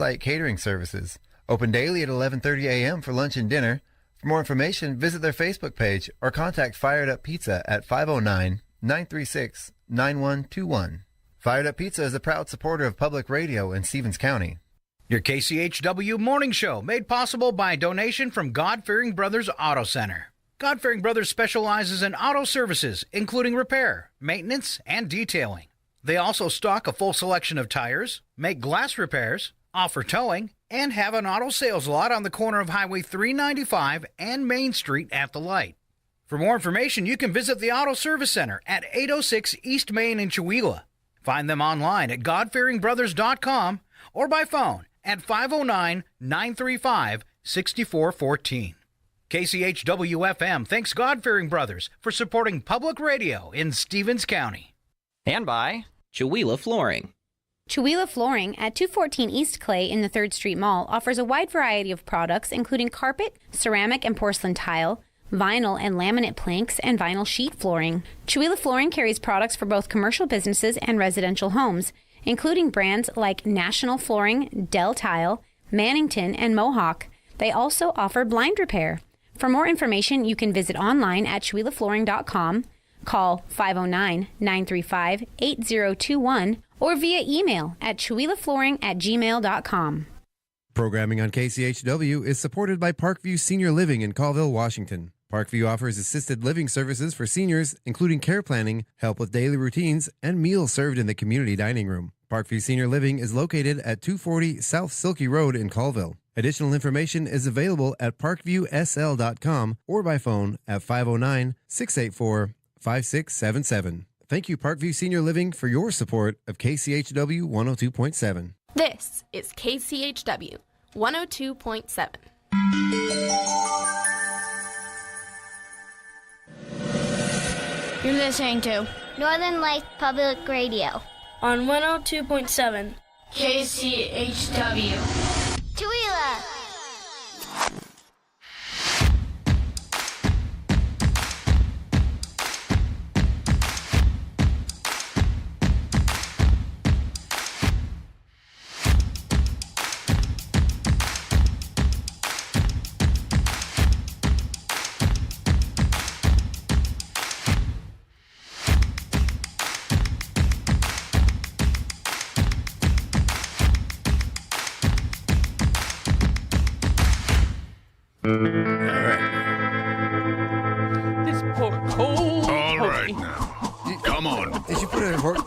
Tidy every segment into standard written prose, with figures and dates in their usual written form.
Like catering services. Open daily at 11:30 a.m. for lunch and dinner. For more information, visit their Facebook page or contact Fired Up Pizza at 509-936-9121. Fired Up Pizza is a proud supporter of public radio in Stevens County. Your KCHW morning show made possible by a donation from God-Fearing Brothers Auto Center. God-Fearing Brothers specializes in auto services, including repair, maintenance, and detailing. They also stock a full selection of tires, make glass repairs, offer towing, and have an auto sales lot on the corner of Highway 395 and Main Street at the light. For more information, you can visit the Auto Service Center at 806 East Main in Chewelah. Find them online at godfearingbrothers.com or by phone at 509-935-6414. KCHW-FM thanks God-Fearing Brothers for supporting public radio in Stevens County. And by Chewelah Flooring. Chewelah Flooring at 214 East Clay in the 3rd Street Mall offers a wide variety of products including carpet, ceramic and porcelain tile, vinyl and laminate planks, and vinyl sheet flooring. Chewelah Flooring carries products for both commercial businesses and residential homes, including brands like National Flooring, Dell Tile, Mannington, and Mohawk. They also offer blind repair. For more information, you can visit online at CheWelahFlooring.com, call 509-935-8021, or via email at CheWelahFlooring@gmail.com. Programming on KCHW is supported by Parkview Senior Living in Colville, Washington. Parkview offers assisted living services for seniors, including care planning, help with daily routines, and meals served in the community dining room. Parkview Senior Living is located at 240 South Silky Road in Colville. Additional information is available at parkviewsl.com or by phone at 509-684-5677. Thank you, Parkview Senior Living, for your support of KCHW 102.7. This is KCHW 102.7. You're listening to Northern Lights Public Radio on 102.7 KCHW. Chewelah.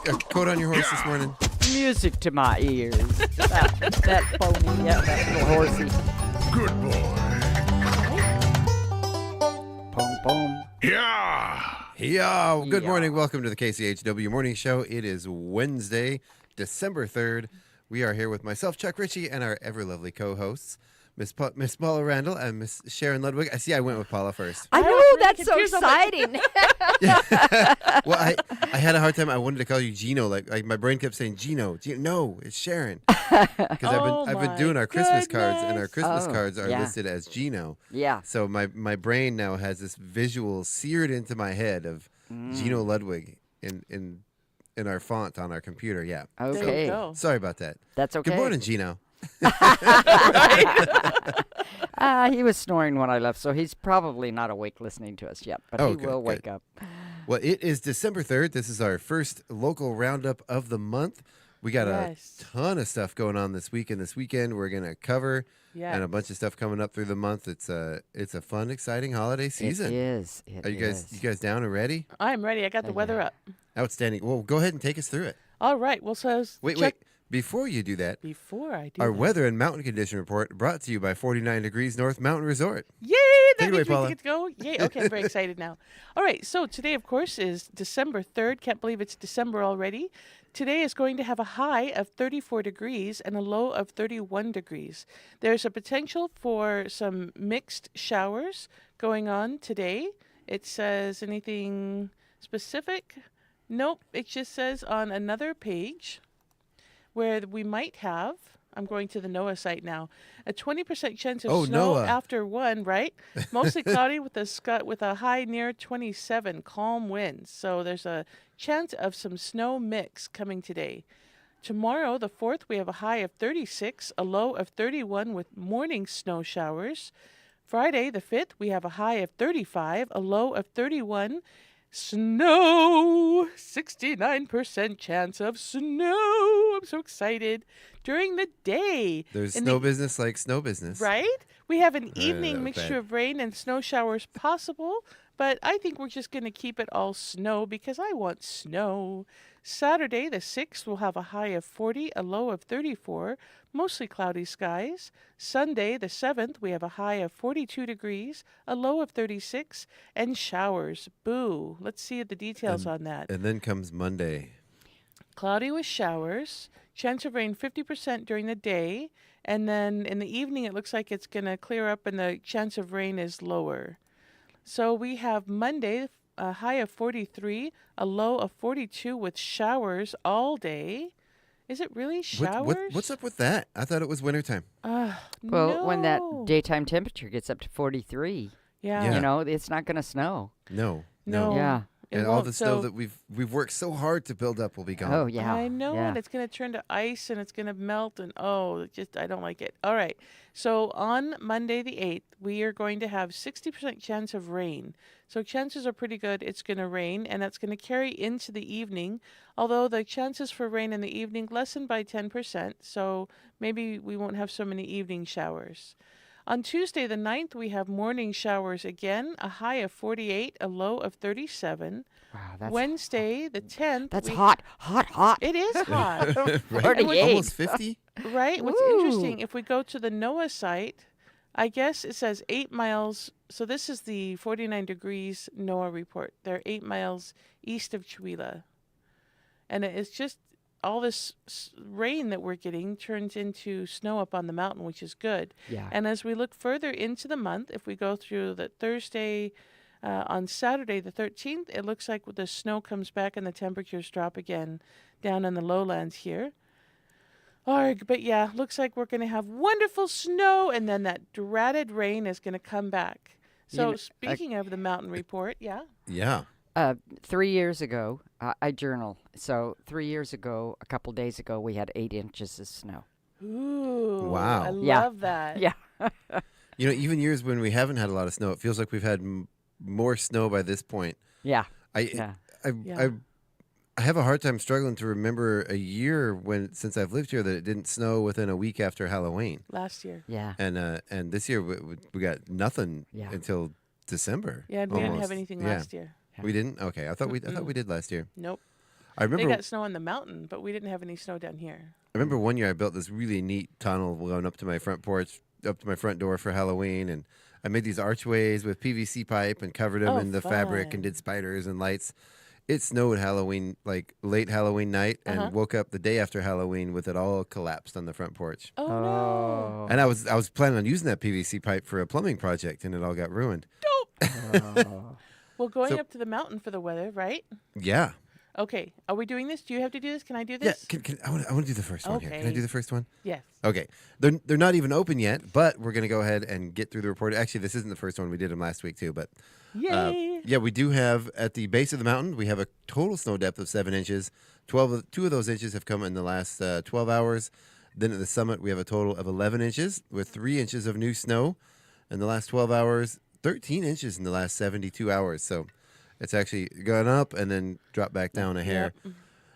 A coat on your horse this morning? Music to my ears. that pony, yeah, that little horsey. Good boy. Boom, boom. Yeah. Good morning. Welcome to the KCHW Morning Show. It is Wednesday, December 3rd. We are here with myself, Chuck Ritchie, and our ever-lovely co-hosts, Miss Paula Randall and Miss Sharon Ludwig. I see I went with Paula first. I know, that's so exciting. Well, I had a hard time. I wanted to call you Gino. Like my brain kept saying Gino. No, it's Sharon. Because I've been doing our Christmas cards, and our Christmas cards are listed as Gino. Yeah. So my brain now has this visual seared into my head of Gino Ludwig in our font on our computer. Yeah. Okay. So, sorry about that. That's okay. Good morning, Gino. He was snoring when I left, so he's probably not awake listening to us yet, but he will wake up. Well, it is December 3rd. This is our first local roundup of the month. We got a ton of stuff going on this week and this weekend. We're going to cover and a bunch of stuff coming up through the month. It's a fun, exciting holiday season. It is. Are you guys down and ready? I'm ready. I got the weather up. Outstanding. Well, go ahead and take us through it. All right. Well, so wait. Before you do that, our weather and mountain condition report brought to you by 49 Degrees North Mountain Resort. Yay! That means we get to go. Yay! Okay, I'm very excited now. All right, so today, of course, is December 3rd. Can't believe it's December already. Today is going to have a high of 34 degrees and a low of 31 degrees. There's a potential for some mixed showers going on today. It says anything specific? Nope. It just says on another page where we might have, I'm going to the NOAA site now, a 20% chance of snow after 1, right? Mostly cloudy with a high near 27, calm winds. So there's a chance of some snow mix coming today. Tomorrow, the 4th, we have a high of 36, a low of 31 with morning snow showers. Friday, the 5th, we have a high of 35, a low of 31. Snow! 69% chance of snow. I'm so excited. During the day. There's snow business like snow business. Right? We have an evening that was mixture bad. of rain and snow showers possible, but I think we're just going to keep it all snow because I want snow. Saturday, the 6th, will have a high of 40, a low of 34, mostly cloudy skies. Sunday, the 7th, we have a high of 42 degrees, a low of 36, and showers. Boo. Let's see the details on that. And then comes Monday. Cloudy with showers, chance of rain 50% during the day, and then in the evening it looks like it's going to clear up and the chance of rain is lower. So we have Monday, a high of 43, a low of 42 with showers all day. Is it really showers? What's up with that? I thought it was wintertime. Well, when that daytime temperature gets up to 43, Yeah. you know, it's not going to snow. No. Yeah. It And all won't. the snow that we've worked so hard to build up will be gone. Oh, yeah. I know, Yeah. and it's going to turn to ice and it's going to melt, and I don't like it. All right. So on Monday the 8th, we are going to have 60% chance of rain. So chances are pretty good it's going to rain, and that's going to carry into the evening, although the chances for rain in the evening lessen by 10%, so maybe we won't have so many evening showers. On Tuesday the 9th, we have morning showers again, a high of 48, a low of 37. Wow, that's Wednesday the 10th. That's hot. It is hot. Right? 48. Almost 50? Right? What's Woo. interesting, if we go to the NOAA site, I guess it says 8 miles. So this is the 49 degrees NOAA report. They're 8 miles east of Chihuahua. And it's just all this rain that we're getting turns into snow up on the mountain, which is good. Yeah. And as we look further into the month, if we go through the Thursday, on Saturday the 13th, it looks like the snow comes back and the temperatures drop again down in the lowlands here. But yeah, looks like we're going to have wonderful snow, and then that dreaded rain is going to come back. So speaking of the mountain report, yeah. Yeah. 3 years ago, I journal. So 3 years ago, a couple days ago, we had 8 inches of snow. Ooh. Wow. I Yeah. love that. Yeah. You know, even years when we haven't had a lot of snow, it feels like we've had more snow by this point. Yeah. I Yeah. I have a hard time struggling to remember a year since I've lived here that it didn't snow within a week after Halloween. Last year. Yeah. And this year we got nothing Yeah. until December. Yeah, we didn't have almost. anything Yeah. last year. We didn't? Okay. I thought we did last year. Nope. I They remember got snow on the mountain, but we didn't have any snow down here. I remember one year I built this really neat tunnel going up to my front porch, up to my front door for Halloween, and I made these archways with PVC pipe and covered them in the fabric fun. and did spiders and lights. It snowed Halloween, like late Halloween night, and woke up the day after Halloween with it all collapsed on the front porch. Oh, no. And I was planning on using that PVC pipe for a plumbing project, and it all got ruined. Well, going So- up to the mountain for the weather, right? Yeah. Okay. Are we doing this? Do you have to do this? Can I do this? Yeah. I want to do the first one here. Can I Okay. do the first one? Yes. Okay. They're not even open yet, but we're going to go ahead and get through the report. Actually, this isn't the first one. We did them last week, too. But Yay. yeah, we do have at the base of the mountain, we have a total snow depth of 7 inches. 2 of those inches have come in the last 12 hours. Then at the summit, we have a total of 11 inches with 3 inches of new snow in the last 12 hours, 13 inches in the last 72 hours. So it's actually gone up and then dropped back down a hair. Yep.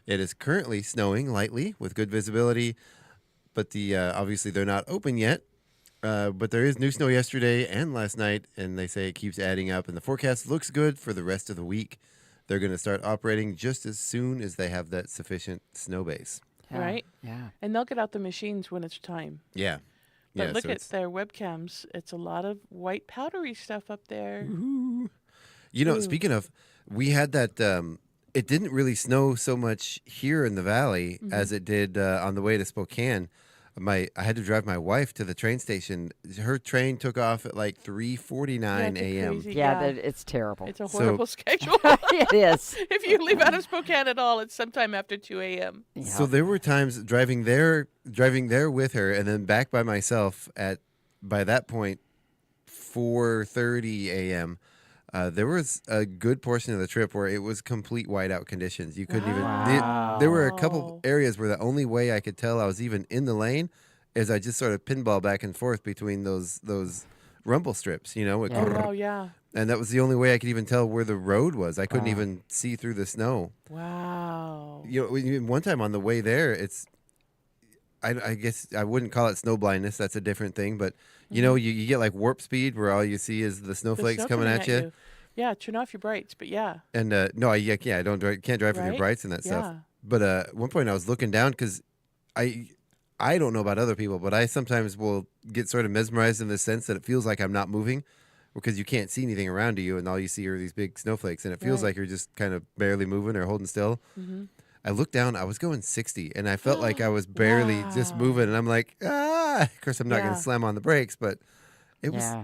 It is currently snowing lightly with good visibility, but obviously they're not open yet. But there is new snow yesterday and last night, and they say it keeps adding up. And the forecast looks good for the rest of the week. They're going to start operating just as soon as they have that sufficient snow base. Yeah. Right? Yeah. And they'll get out the machines when it's time. Yeah. But yeah, look so at it's- their webcams. It's a lot of white powdery stuff up there. You know, speaking of, we had that. It didn't really snow so much here in the valley as it did on the way to Spokane. I had to drive my wife to the train station. Her train took off at like 3:49 a.m. Yeah, it's terrible. It's a horrible schedule. It is. If you leave out of Spokane at all, it's sometime after 2 a.m. So there were times driving there with her, and then back by myself by that point 4:30 a.m. There was a good portion of the trip where it was complete whiteout conditions. You couldn't Wow. even. There were a couple areas where the only way I could tell I was even in the lane is I just sort of pinball back and forth between those rumble strips. Oh, wow, yeah. And that was the only way I could even tell where the road was. I couldn't even see through the snow. Wow. One time on the way there, I guess I wouldn't call it snow blindness. That's a different thing. But, you get like warp speed where all you see is the snowflakes snow coming at you. Yeah, turn off your brights, but yeah. And, no, I don't can't drive with your brights and that stuff. But at one point I was looking down because I don't know about other people, but I sometimes will get sort of mesmerized in the sense that it feels like I'm not moving because you can't see anything around you and all you see are these big snowflakes and it feels like you're just kind of barely moving or holding still. Mm-hmm. I looked down, I was going 60 and I felt like I was barely just moving and I'm like, of course I'm not going to slam on the brakes, but it was,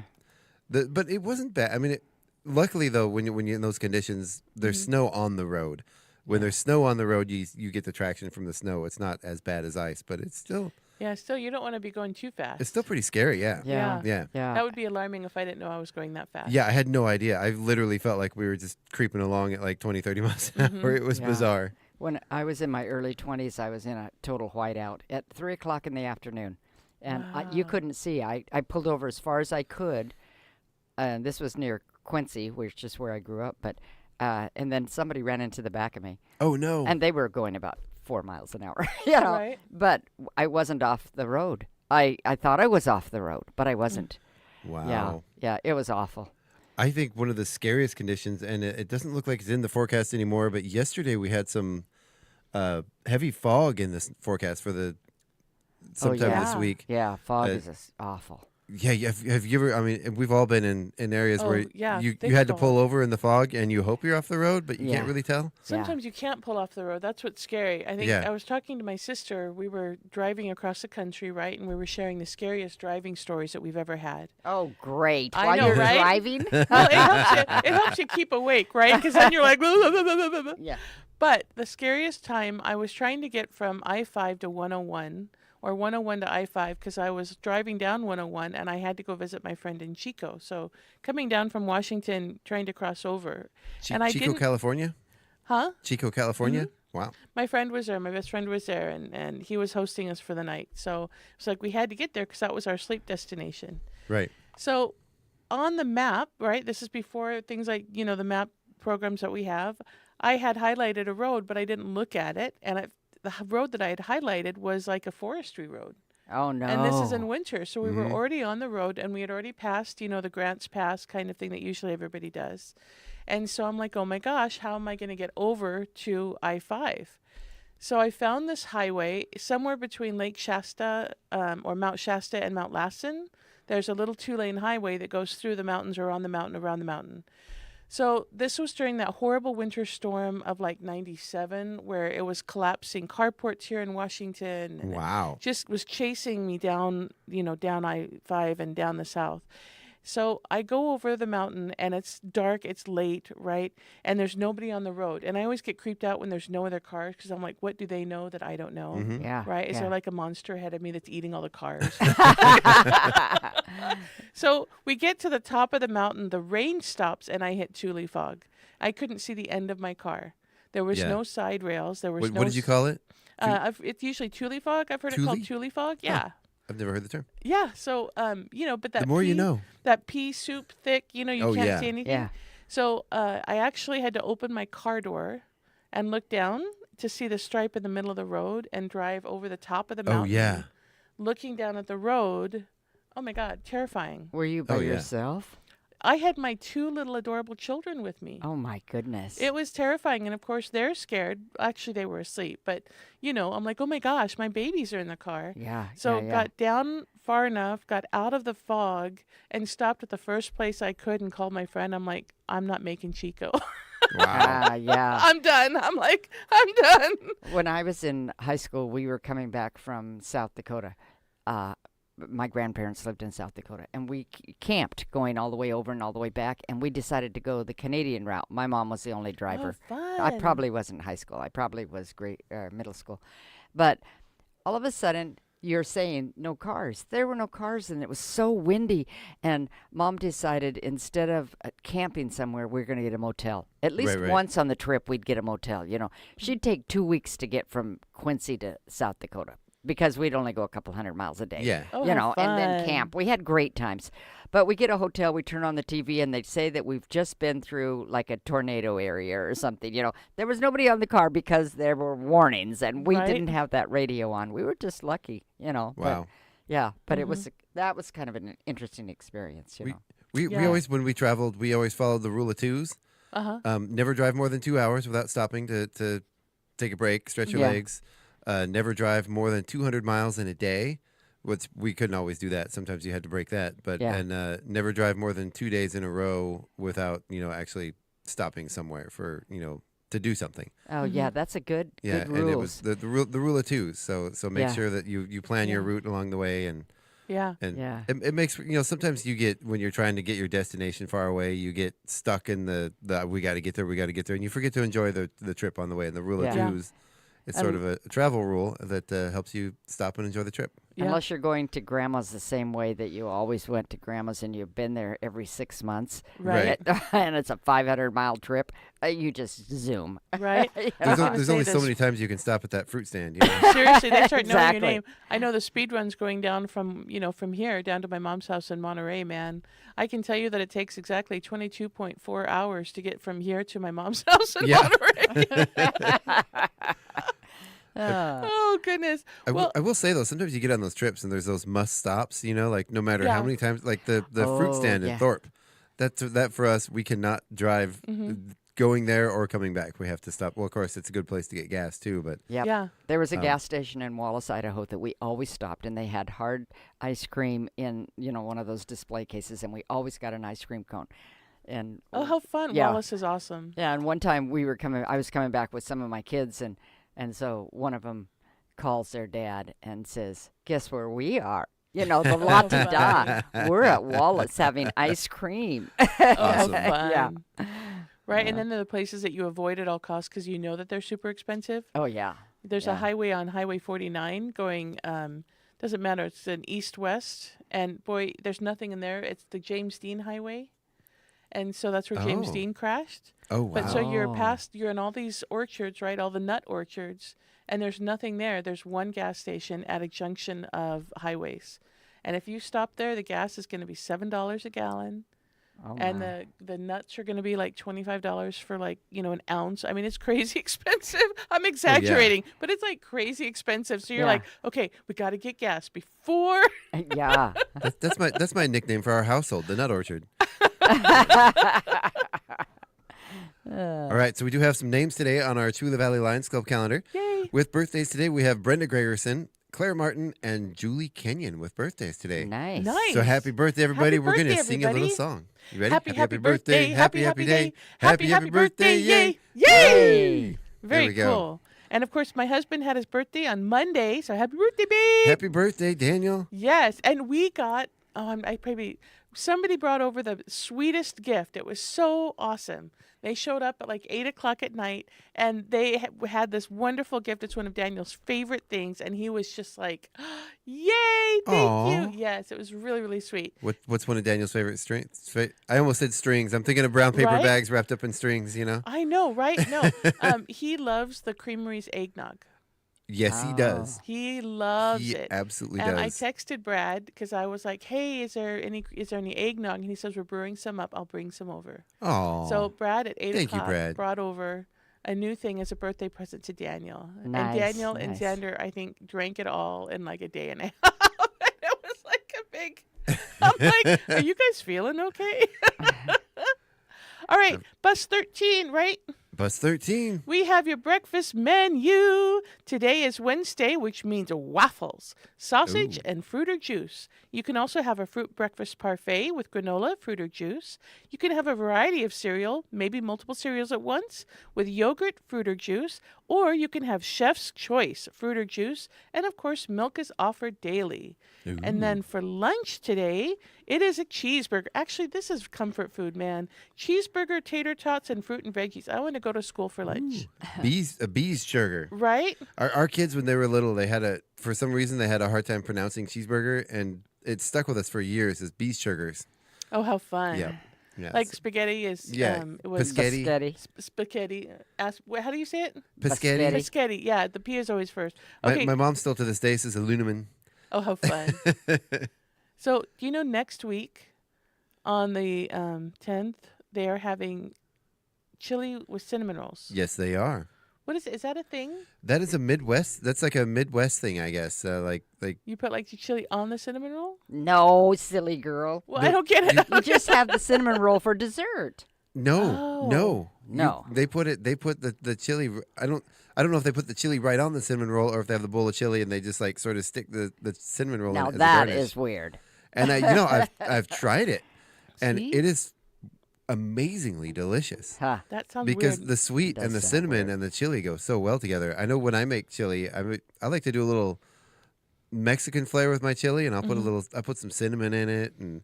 but it wasn't bad. I mean, luckily though, when you're in those conditions, there's snow on the road. When there's snow on the road, you get the traction from the snow. It's not as bad as ice, but it's still... Yeah, still, you don't want to be going too fast. It's still pretty scary, Yeah. That would be alarming if I didn't know I was going that fast. Yeah, I had no idea. I literally felt like we were just creeping along at like 20, 30 miles an hour. It was bizarre. When I was in my early 20s, I was in a total whiteout at 3 o'clock in the afternoon. And you couldn't see. I pulled over as far as I could. And this was near Quincy, which is where I grew up. But and then somebody ran into the back of me. Oh, no. And they were going about 4 miles an hour, Right. But I wasn't off the road. I thought I was off the road, but I wasn't. Wow. Yeah, it was awful. I think one of the scariest conditions, and it doesn't look like it's in the forecast anymore, but yesterday we had some heavy fog in this forecast for sometime this week. Yeah, fog is just awful. Yeah, have you ever? I mean, we've all been in areas where you had to fog. pull over in the fog, and you hope you're off the road, but you can't really tell. Sometimes you can't pull off the road. That's what's scary. I think I was talking to my sister. We were driving across the country, right, and we were sharing the scariest driving stories that we've ever had. Oh, great! I While know, you're right? driving, Well, it helps you keep awake, right? Because then you're like, yeah. But the scariest time, I was trying to get from I-5 to 101. Or 101 to I-5 because I was driving down 101 and I had to go visit my friend in Chico. So coming down from Washington, trying to cross over. And Chico, California? Huh? Chico, California? Mm-hmm. Wow. My friend was there. My best friend was there. And he was hosting us for the night. So it's like we had to get there because that was our sleep destination. Right. So on the map, right, this is before things like, the map programs that we have, I had highlighted a road, but I didn't look at it. And the road that I had highlighted was like a forestry road. Oh, no. And this is in winter. So we were already on the road and we had already passed, the Grants Pass kind of thing that usually everybody does. And so I'm like, oh my gosh, how am I going to get over to I-5? So I found this highway somewhere between Lake Shasta or Mount Shasta and Mount Lassen. There's a little 2-lane highway that goes through the mountains or on the mountain, around the mountain. So this was during that horrible winter storm of like 97 where it was collapsing carports here in Washington. And wow. Just was chasing me down, down I-5 and down the south. So I go over the mountain and it's dark, it's late, right? And there's nobody on the road. And I always get creeped out when there's no other cars because I'm like, what do they know that I don't know? Mm-hmm. Yeah. Right? Is yeah. there like a monster ahead of me that's eating all the cars? So we get to the top of the mountain, the rain stops and I hit Thule fog. I couldn't see the end of my car. There was no side rails. There was no... What did you call it? It's usually Thule fog. I've heard it called Thule fog. Yeah. Oh. I've never heard the term. Yeah, so but that the more you know. That pea soup thick, you can't see anything. Yeah. So I actually had to open my car door and look down to see the stripe in the middle of the road and drive over the top of the mountain. Oh yeah. Looking down at the road. Oh my God, terrifying. Were you by yourself? I had my 2 little adorable children with me. Oh my goodness. It was terrifying. And of course they're scared. Actually, they were asleep. But, I'm like, oh my gosh, my babies are in the car. Yeah. So got down far enough, got out of the fog, and stopped at the first place I could and called my friend. I'm like, I'm not making Chico. Wow. Yeah. I'm done. I'm like, I'm done. When I was in high school, we were coming back from South Dakota. My grandparents lived in South Dakota, and we camped going all the way over and all the way back, and we decided to go the Canadian route. My mom was the only driver. Oh, fun. I probably wasn't high school. I probably was middle school. But all of a sudden, you're saying no cars. There were no cars, and it was so windy. And Mom decided instead of camping somewhere, we're going to get a motel. At least once on the trip, we'd get a motel. She'd take 2 weeks to get from Quincy to South Dakota because we'd only go a couple 100 miles a day. Yeah. Oh, and then camp. We had great times. But we get a hotel, we turn on the TV, and they say that we've just been through like a tornado area or something. There was nobody on the car because there were warnings, and we didn't have that radio on. We were just lucky, Wow. But that was kind of an interesting experience, We always, when we traveled, we always followed the rule of twos. Never drive more than 2 hours without stopping to take a break, stretch your legs. Never drive more than 200 miles in a day. We couldn't always do that. Sometimes you had to break that. But and never drive more than 2 days in a row without actually stopping somewhere for to do something. Oh yeah, that's a good and it was the rule of twos. So make sure that you plan your route along the way and it makes sometimes you get, when you're trying to get your destination far away, you get stuck in the we got to get there, and you forget to enjoy the trip on the way. And the rule of twos, it's sort of a travel rule that helps you stop and enjoy the trip. Yeah. Unless you're going to Grandma's the same way that you always went to Grandma's and you've been there every 6 months. Right. And it's a 500-mile trip. You just zoom. Right. There's only so many times you can stop at that fruit stand. Seriously, they start knowing your name. I know the speed run's going down from here down to my mom's house in Monterey, man. I can tell you that it takes exactly 22.4 hours to get from here to my mom's house in Monterey. Oh goodness! I will say though, sometimes you get on those trips and there's those must stops. Like no matter how many times, like the fruit stand in Thorpe. That for us, we cannot drive going there or coming back. We have to stop. Well, of course, it's a good place to get gas too. But there was a gas station in Wallace, Idaho that we always stopped, and they had hard ice cream in one of those display cases, and we always got an ice cream cone. And how fun! Wallace is awesome. Yeah, and one time I was coming back with some of my kids, and so one of them calls their dad and says, "Guess where we are? The La Da. We're at Wallace having ice cream." Awesome. Fun. Yeah. Right, and then there are the places that you avoid at all costs because you know that they're super expensive. Oh, yeah. There's a highway on Highway 49 going, doesn't matter, it's an east-west, and boy, there's nothing in there. It's the James Dean Highway. And so that's where James Dean crashed. Oh, wow. But so you're in all these orchards, right? All the nut orchards. And there's nothing there. There's one gas station at a junction of highways. And if you stop there, the gas is going to be $7 a gallon. Oh, and the nuts are going to be like $25 for an ounce. I mean, it's crazy expensive. I'm exaggerating, but it's like crazy expensive. So you're like, okay, we got to get gas before. Yeah. That's my nickname for our household, the Nut Orchard. All right, so we do have some names today on our Chula Valley Lions Club calendar. Yay! With birthdays today, we have Brenda Gregerson, Claire Martin, and Julie Kenyon with birthdays today. Nice. Nice. So happy birthday, everybody. We're going to sing a little song. You ready? Happy birthday. Happy day. Happy birthday. Yay. Yay! Very there we go. cool. And of course, my husband had his birthday on Monday, so happy birthday, babe. Happy birthday, Daniel. Yes, and we got, somebody brought over the sweetest gift. It was so awesome. They showed up at like 8 o'clock at night, and they had this wonderful gift. It's one of Daniel's favorite things, and he was just like, yay, thank you. Yes, it was really, really sweet. What's one of Daniel's favorite strings? I almost said strings. I'm thinking of brown paper bags wrapped up in strings, I know, right? No, he loves the Creamery's eggnog. Yes, he does. He loves it. He absolutely and does. I texted Brad because I was like, "Hey, is there any eggnog?" And he says, "We're brewing some up. I'll bring some over." Oh. So Brad at 8 Thank you, o'clock Brad. brought over a new thing as a birthday present to Daniel. Nice, and Daniel and nice. Xander, I think, drank it all in like a day and a half. And it was like a big. I'm like, "Are you guys feeling okay?" All right, bus 13, right? Bus 13. We have your breakfast menu. Today is Wednesday, which means waffles, sausage, and fruit or juice. You can also have a fruit breakfast parfait with granola, fruit or juice. You can have a variety of cereal, maybe multiple cereals at once, with yogurt, fruit or juice, Or you can have Chef's Choice fruit or juice. And, of course, milk is offered daily. Ooh. And then for lunch today, it is a cheeseburger. Actually, this is comfort food, man. Cheeseburger, tater tots, and fruit and veggies. I want to go to school for lunch. A bee's sugar. Right? Our kids, when they were little, for some reason, they had a hard time pronouncing cheeseburger, and it stuck with us for years as bee's sugars. Oh, how fun. Yeah. Yeah. Like spaghetti is, it was Pescetti. Spaghetti. How do you say it? Pescetti. Pescetti. Yeah, the P is always first. Okay. My mom still to this day says aluminum. Oh, how fun. So, do you know next week on the 10th, they are having chili with cinnamon rolls? Yes, they are. What is it? Is that a thing? That is a Midwest. That's like a Midwest thing, I guess. Like You put like the chili on the cinnamon roll? No, silly girl. Well, I don't get it. You just have the cinnamon roll for dessert. No. No. They put the chili. I don't know if they put the chili right on the cinnamon roll or if they have the bowl of chili and they just like sort of stick the cinnamon roll Now in it as a that garnish. is weird. And I've tried it, and See? it is amazingly delicious. Huh. That sounds Because weird. the sweet Does and the sound cinnamon weird. and the chili go so well together. I know when I make chili, I like to do a little Mexican flair with my chili, and I put some cinnamon in it, and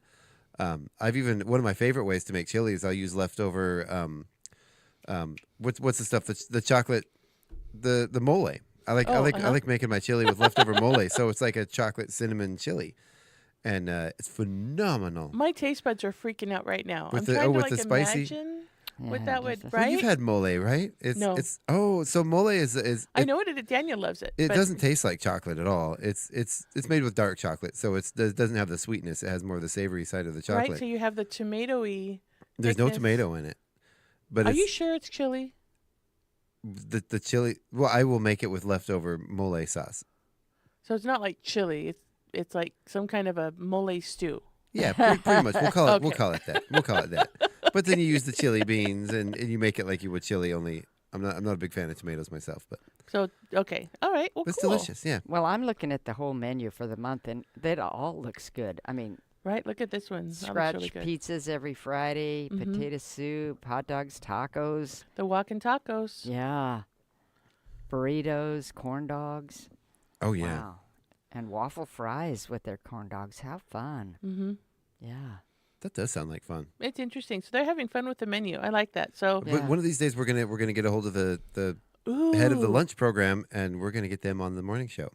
one of my favorite ways to make chili is I'll use leftover what's the stuff the chocolate the mole. I like making my chili with leftover mole, so it's like a chocolate cinnamon chili. And it's phenomenal. My taste buds are freaking out right now. With I'm trying to with like the spicy? imagine what Yeah, that would, just- right? Well, you've had mole, right? No. So mole is I know it. Daniel loves it. It but doesn't taste like chocolate at all. It's made with dark chocolate, so it doesn't have the sweetness. It has more of the savory side of the chocolate. Right, so you have the tomatoey. There's no thickness. tomato in it. But Are it's, you sure it's chili? the chili? Well, I will make it with leftover mole sauce. So it's not like chili. It's like some kind of a mole stew. Yeah, pretty much. We'll call it. We'll Okay. call it that. We'll call it that. But then you use the chili beans and you make it like you would chili. Only I'm not a big fan of tomatoes myself, but So okay, all right. Well, it's cool. delicious. Yeah. Well, I'm looking at the whole menu for the month, and that all looks good. I mean, Right, look at this one. That scratch looks really good. pizzas every Friday, Mhm. potato soup, hot dogs, tacos. The walking tacos. Yeah. Burritos, corn dogs. Oh yeah. Wow. And waffle fries with their corn dogs. How fun. Mm-hmm. Yeah. That does sound like fun. It's interesting. So they're having fun with the menu. I like that. So Yeah. One of these days we're gonna get a hold of the head of the Ooh. lunch program, and we're gonna get them on the morning show.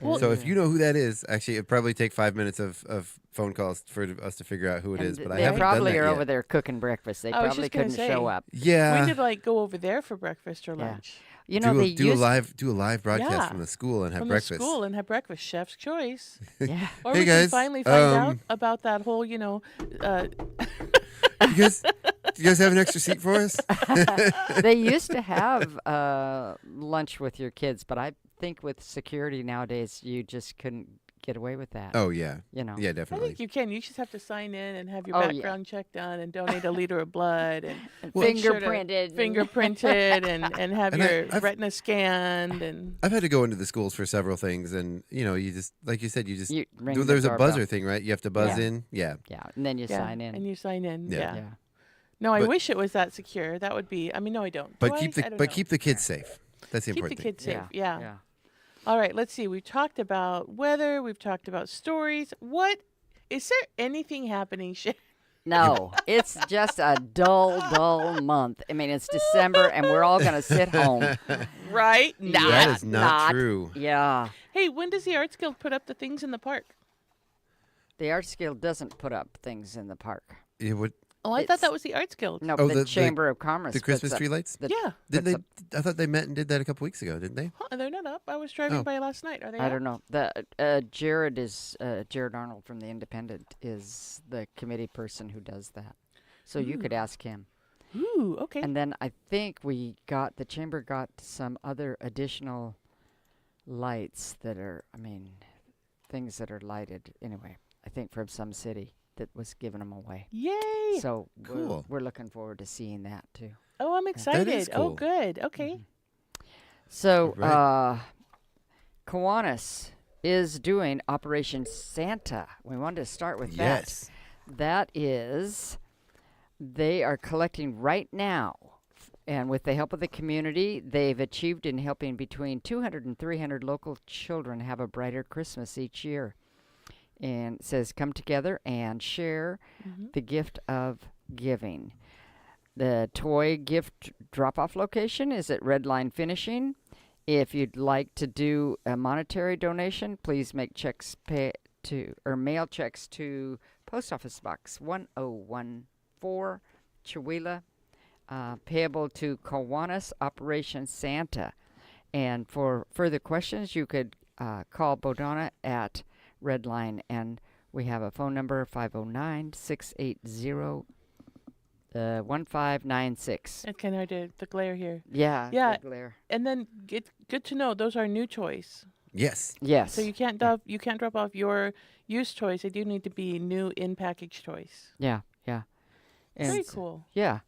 Well- So if you know who that is, actually, it'd probably take 5 minutes of phone calls for us to figure out who it And is. But I they haven't probably done that are yet. over there cooking breakfast. They I was probably just gonna couldn't show say. up. Yeah. we could like go over there for breakfast or Yeah. lunch. You know, do they a used live broadcast Yeah. from the school and have From breakfast. the school and have breakfast. Chef's choice. Yeah. Or Hey, we guys, can finally find out um, about that whole, You guys have an extra seat for us? They used to have lunch with your kids, but I think with security nowadays, you just couldn't get away with that. Oh yeah. You know. Yeah, I definitely. think you can. You just have to sign in and have your Oh, yeah. background check done and donate a liter of blood and Well, make sure to- fingerprinted. fingerprinted and have And your I've- retina scanned and I've had to go into the schools for several things, and you just like you said, you just You ring the there's a doorbell. buzzer thing, right? You have to buzz Yeah. in. Yeah. Yeah, and then you yeah, sign in. and you sign in. Yeah. Yeah. Yeah. No, I But- wish it was that secure. That would be. I mean, no, I don't. But Do keep I don't the know. keep the kids safe. That's the Keep the important thing. kids safe. Yeah. Yeah. All right. Let's see. We've talked about weather. We've talked about stories. What is there anything happening? No, it's just a dull month. I mean, it's December, and we're all going to sit home. Right? That is not true. Yeah. Hey, when does the Arts Guild put up the things in the park? The Arts Guild doesn't put up things in the park. It would Oh, I thought that was the Arts Guild. No, Oh, the the Chamber of Commerce. the puts Christmas up tree lights? the- Yeah. did puts they? I thought they met and did that a couple weeks ago, didn't they? Huh, they're not up. I was driving Oh. by last night. Are they I up? don't know. The Jared Arnold from the Independent is the committee person who does that. So you could ask him. Ooh, okay. And then I think the chamber got some other additional lights that are, things that are lighted anyway. I think from some city that was giving them away. Yay. So Cool. we're looking forward to seeing that too. Oh, I'm excited. is Oh, cool. good. Okay. So Right. Kiwanis is doing Operation Santa. We wanted to start with Yes. that. That is, they are collecting right now And with the help of the community, they've achieved in helping between 200 and 300 local children have a brighter Christmas each year. And it says, come together and share the gift of giving. The toy gift drop-off location is at Red Line Finishing. If you'd like to do a monetary donation, please make checks mail checks to Post Office Box 1014, Chihuahua, payable to Kiwanis Operation Santa. And for further questions, you could call Bodonna at Red Line, and we have a phone number 509-680-1596. It's kind of hard to the glare here. Yeah, Yeah. the glare. And then it's good to know those are new toys. Yes. Yes. So you can't drop off your used toys. They do need to be new in package toys. Yeah, yeah. And Very cool. Yeah.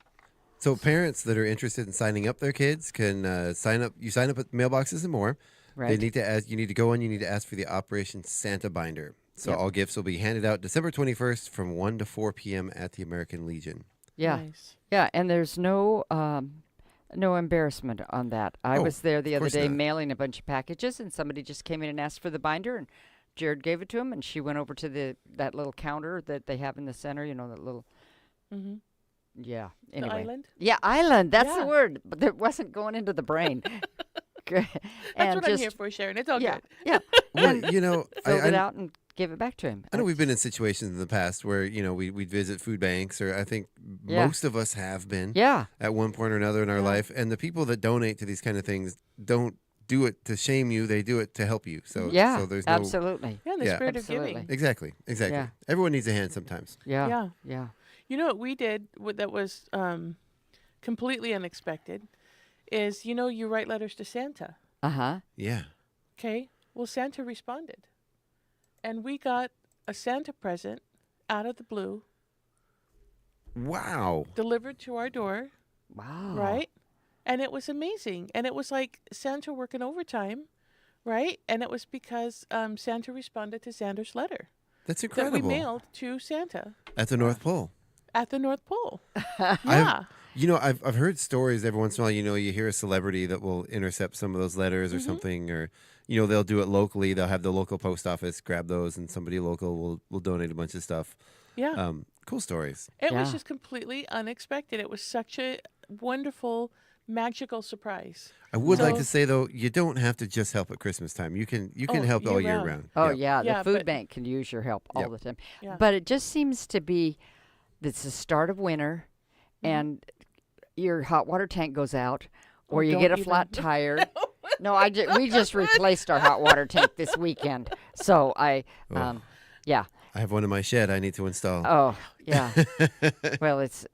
So parents that are interested in signing up their kids can sign up. You sign up at mailboxes and more. Right. They need to ask. You need to go in. You need to ask for the Operation Santa binder. So Yep. all gifts will be handed out December 21st from 1 to 4 p.m. at the American Legion. Yeah. Nice. Yeah, and there's no embarrassment on that. I was there the of other course day not. mailing a bunch of packages, and somebody just came in and asked for the binder, and Jared gave it to him, and she went over to that little counter that they have in the center, that little, Mm-hmm. yeah. The Anyway. island? Yeah, island. That's Yeah. the word, but it wasn't going into the brain. That's what I'm here for, Sharon. It's all yeah, good. yeah. Well, And filled it out and gave it back to him. I know we've been in situations in the past where we'd visit food banks, or I think Yeah. most of us have been. Yeah. At one point or another in our life, and the people that donate to these kind of things don't do it to shame you; they do it to help you. So Yeah, so there's no absolutely. Yeah, the spirit of giving. Exactly. Yeah. Everyone needs a hand sometimes. Yeah. Yeah. Yeah. You know what we did that was completely unexpected is, you write letters to Santa. Uh-huh. Yeah. Okay. Well, Santa responded. And we got a Santa present out of the blue Wow. delivered to our door. Wow. Right? And it was amazing. And it was like Santa working overtime, right? And it was because Santa responded to Xander's letter That's that incredible. we mailed to Santa At the North Pole. at the North Pole. Yeah. I've heard stories every once in a while. You hear a celebrity that will intercept some of those letters or something, or they'll do it locally. They'll have the local post office grab those, and somebody local will donate a bunch of stuff. Yeah. Cool stories. It was just completely unexpected. It was such a wonderful, magical surprise. I would like to say though, you don't have to just help at Christmas time. You can help all year round. Oh Yeah. yeah, the food bank can use your help all Yep. the time. Yeah. But it just seems to be it's the start of winter, and your hot water tank goes out, or you don't get a even. flat tire. No, we just replaced our hot water tank this weekend. So yeah. I have one in my shed I need to install. Oh, yeah. Well, it's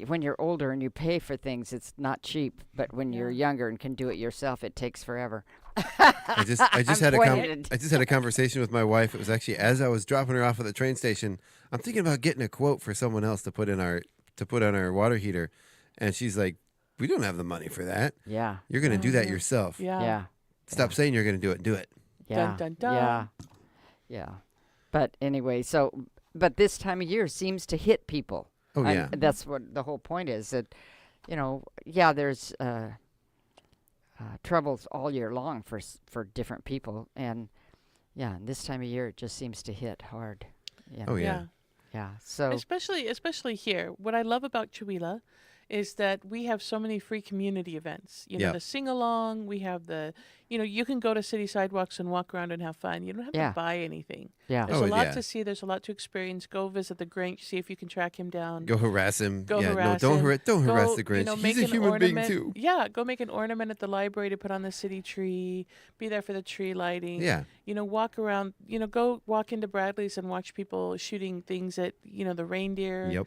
when you're older and you pay for things, it's not cheap. But when you're younger and can do it yourself, it takes forever. I just I'm had a conversation with my wife. It was actually as I was dropping her off at the train station. I'm thinking about getting a quote for someone else to put on our water heater, and she's like, "We don't have the money for that. Yeah. You're going to do that yourself. Yeah. Yeah. Stop saying you're going to do it. Do it." Yeah. Dun, dun, dun. Yeah. Yeah. But anyway, but this time of year seems to hit people. Oh, yeah. And that's what the whole point is, that, there's troubles all year long for different people. And, this time of year it just seems to hit hard. Oh, yeah. Yeah. So Especially here. What I love about Chihuahua is that we have so many free community events. The sing-along, we have you can go to city sidewalks and walk around and have fun. You don't have to buy anything. Yeah. There's a lot to see. There's a lot to experience. Go visit the Grinch. See if you can track him down. Go harass him. Go harass don't him. don't harass Go, the Grinch. make He's a an human being ornament. too. Yeah, go make an ornament at the library to put on the city tree. Be there for the tree lighting. Yeah. Walk around. Go walk into Bradley's and watch people shooting things at the reindeer. Yep.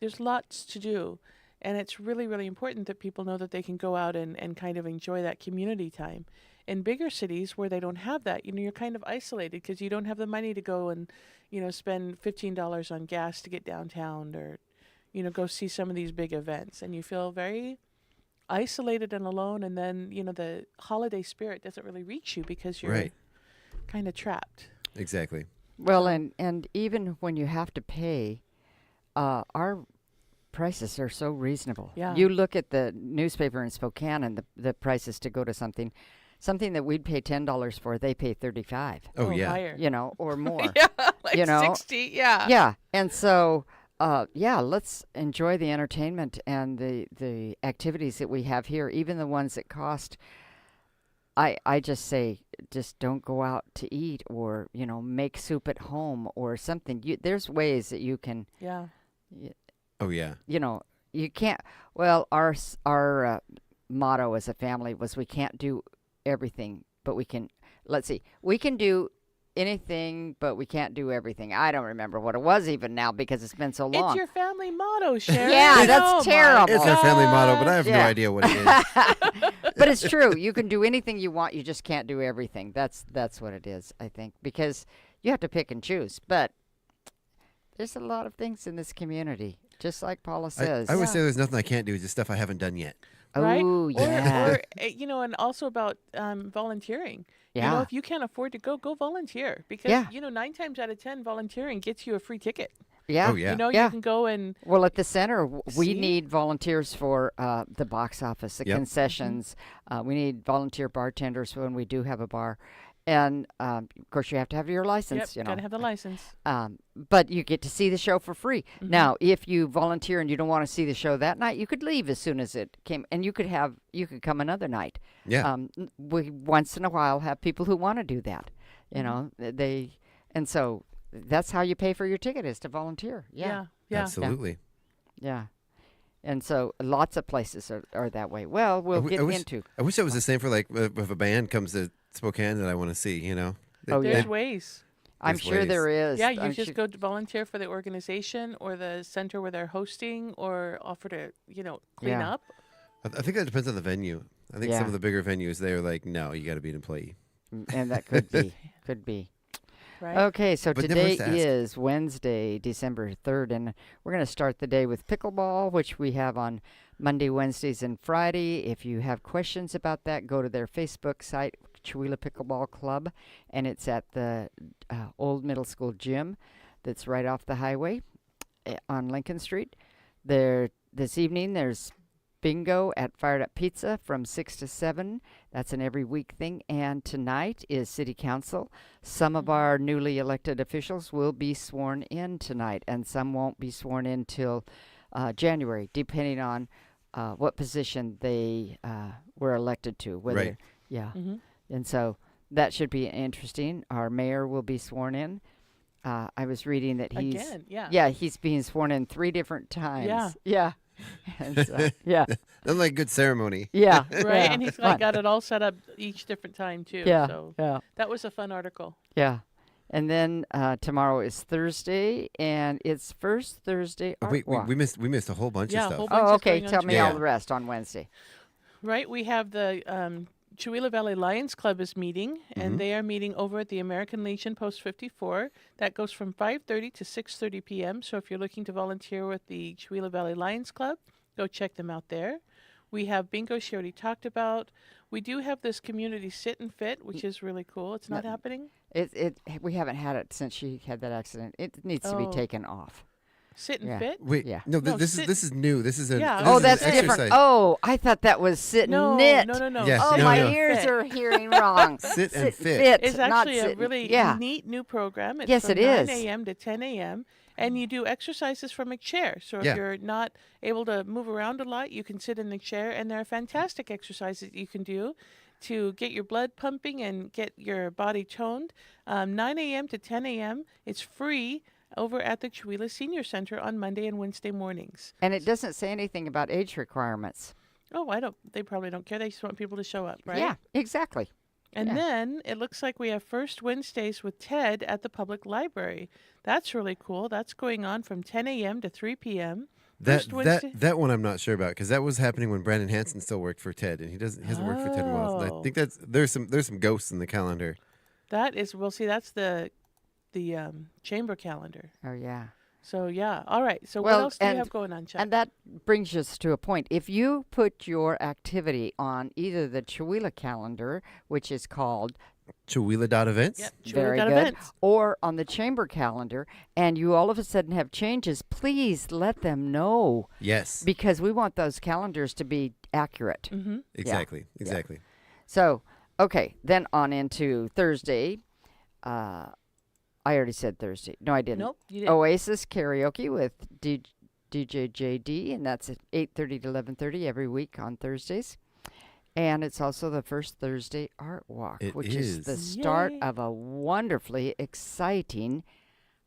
There's lots to do. And it's really, really important that people know that they can go out and kind of enjoy that community time. In bigger cities where they don't have that, you're kind of isolated because you don't have the money to go and, spend $15 on gas to get downtown or, go see some of these big events. And you feel very isolated and alone. And then, the holiday spirit doesn't really reach you because you're kind of trapped. Exactly. well, and even when you have to pay, our prices are so reasonable. Yeah. You look at the newspaper in Spokane and the prices to go to something that we'd pay $10 for, they pay $35. Oh, yeah. Higher. Or more. Yeah, like you know? 60, yeah. Yeah, and so, let's enjoy the entertainment and the activities that we have here, even the ones that cost. I just say, just don't go out to eat or, make soup at home or something. There's ways that you can. Yeah. Oh, yeah. You can't. Well, our motto as a family was we can't do everything, but we can. Let's see. We can do anything, but we can't do everything. I don't remember what it was even now because it's been so long. It's your family motto, Sharon. Yeah, that's terrible. It's our family motto, but I have no idea what it is. But it's true. You can do anything you want. You just can't do everything. That's what it is, I think, because you have to pick and choose. But there's a lot of things in this community, just like Paula says. I would say there's nothing I can't do. It's just stuff I haven't done yet. Right? Oh, yeah. Or and also about volunteering. Yeah. If you can't afford to go volunteer because 9 times out of 10 volunteering gets you a free ticket. Yeah. Oh, yeah. You can go and Well, at the center, we See? need volunteers for the box office, the concessions. We need volunteer bartenders when we do have a bar. And, of course, you have to have your license, got to have the license. But you get to see the show for free. Now, if you volunteer and you don't want to see the show that night, you could leave as soon as it came. And you could come another night. Yeah. We once in a while have people who want to do that. And so that's how you pay for your ticket is to volunteer. Yeah. Absolutely. Yeah. And so lots of places are that way. Well, we'll get into. I wish that was the same for if a band comes to Spokane that I want to see, There's ways. I'm sure there is. Yeah, you just go to volunteer for the organization or the center where they're hosting or offer to, clean up. I think that depends on the venue. I think some of the bigger venues, they're like, no, you got to be an employee. And that could be. Right. Okay, so But today never ask. is Wednesday, December 3rd, and we're going to start the day with pickleball, which we have on Monday, Wednesdays, and Friday. If you have questions about that, go to their Facebook site, Chihuahua Pickleball Club, and it's at the old middle school gym that's right off the highway on Lincoln Street. This evening, there's bingo at Fired Up Pizza from 6 to 7. That's an every week thing. And tonight is City Council. Some of our newly elected officials will be sworn in tonight, and some won't be sworn in till January, depending on what position they were elected to. Whether, right. Yeah. And so that should be interesting. Our mayor will be sworn in. I was reading that he's being sworn in 3 different times. Yeah. And so, yeah. That's like good ceremony. Yeah. Right. And he's got it all set up each different time too. Yeah. So yeah. That was a fun article. Yeah. And then tomorrow is Thursday, and it's First Thursday. Wait, we missed a whole bunch of a stuff. whole bunch Oh, is okay. going on Tell me tomorrow. all the rest on Wednesday. Right. We have the Chihuahua Valley Lions Club is meeting, and they are meeting over at the American Legion Post 54. That goes from 5:30 to 6:30 p.m. So if you're looking to volunteer with the Chihuahua Valley Lions Club, go check them out there. We have bingo she already talked about. We do have this community sit and fit, which is really cool. It's not happening? We haven't had it since she had that accident. It needs to be taken off. Sit and fit? Wait, no, this is new. This is a that's an different. exercise. Oh, I thought that was sit and knit. No. Yes, Oh, no, my no. ears are hearing wrong. Sit and fit. It's not actually sit a really neat new program. It's Yes, from it is. 9 a.m. to 10 a.m. And you do exercises from a chair. So if you're not able to move around a lot, you can sit in the chair. And there are fantastic exercises you can do to get your blood pumping and get your body toned. 9 a.m. to 10 a.m. It's free over at the Chihuahua Senior Center on Monday and Wednesday mornings. And it doesn't say anything about age requirements. Oh, they probably don't care. They just want people to show up, right? Yeah, exactly. And then it looks like we have First Wednesdays with Ted at the public library. That's really cool. That's going on from 10 a.m. to 3 p.m. That one I'm not sure about because that was happening when Brandon Hansen still worked for Ted, and he hasn't worked for Ted in a while. And I think there's some ghosts in the calendar. That's the chamber calendar. Oh yeah. So yeah. All right. So what else do you have going on, Chuck? And that brings us to a point. If you put your activity on either the Chihuahua calendar, which is called Chihuila.events. Yep, Very good. Events. Or on the chamber calendar, and you all of a sudden have changes, please let them know. Yes. Because we want those calendars to be accurate. Mm-hmm. Exactly. Yeah. Exactly. So, okay, then on into Thursday. I already said Thursday. No, I didn't. Nope, you didn't. Oasis karaoke with DJ JD, and that's at 8:30 to 11:30 every week on Thursdays. And it's also the first Thursday Art Walk, which is the start of a wonderfully exciting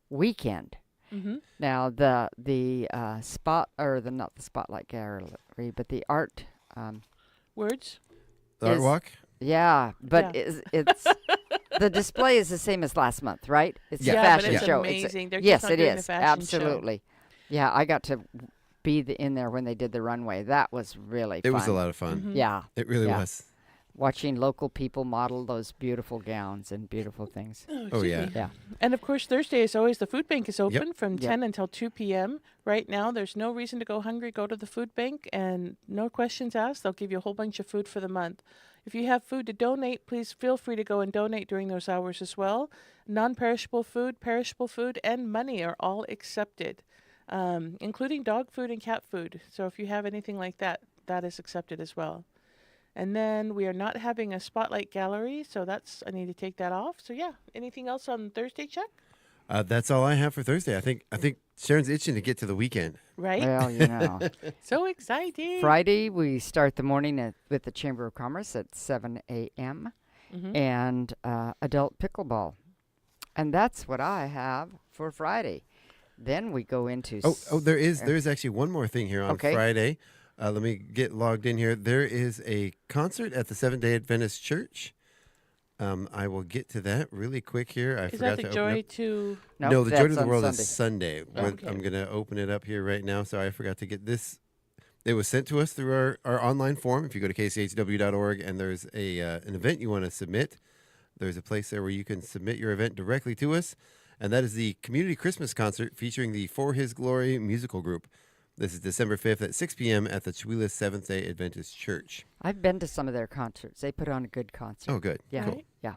weekend. Mm-hmm. Now, the spot, or the not the spotlight gallery, but the art Words? The Art is- Walk? Yeah, but Yeah. it's the display is the same as last month, right? It's Yeah. a Yeah, but fashion it's show. amazing. They're just yes, not it doing a is. fashion show. Absolutely. Yeah, I got to be in there when they did the runway. That was really It fun. was a lot of fun. Mhm. Yeah. It really Yeah. was. Watching local people model those beautiful gowns and beautiful things. Oh, excuse yeah. me. Yeah. And of course, Thursday is always the food bank is Yep. open from Yep. 10 until 2 p.m. Right now, there's no reason to go hungry. Go to the food bank and no questions asked. They'll give you a whole bunch of food for the month. If you have food to donate, please feel free to go and donate during those hours as well. Non-perishable food, perishable food, and money are all accepted, including dog food and cat food. So if you have anything like that, that is accepted as well. And then we are not having a spotlight gallery, so I need to take that off. So yeah, anything else on Thursday, Chuck? That's all I have for Thursday. I think Sharon's itching to get to the weekend. Right? Well, you know. So exciting. Friday, we start the morning with the Chamber of Commerce at 7 a.m. Mhm. and adult pickleball. And that's what I have for Friday. Then we go into... There is actually one more thing here on Friday. Let me get logged in here. There is a concert at the Seventh-day Adventist Church. I will get to that really quick here. I Is forgot that the to Joy open up. to... No, the Joy to that's the on World Sunday. is Sunday. Okay. I'm going to open it up here right now. So I forgot to get this. It was sent to us through our online form. If you go to kchw.org and there's an event you want to submit, there's a place there where you can submit your event directly to us. And that is the Community Christmas Concert featuring the For His Glory musical group. This is December 5th at 6 p.m. at the Chihuila Seventh-day Adventist Church. I've been to some of their concerts. They put on a good concert. Oh, good. Yeah. Right. Yeah.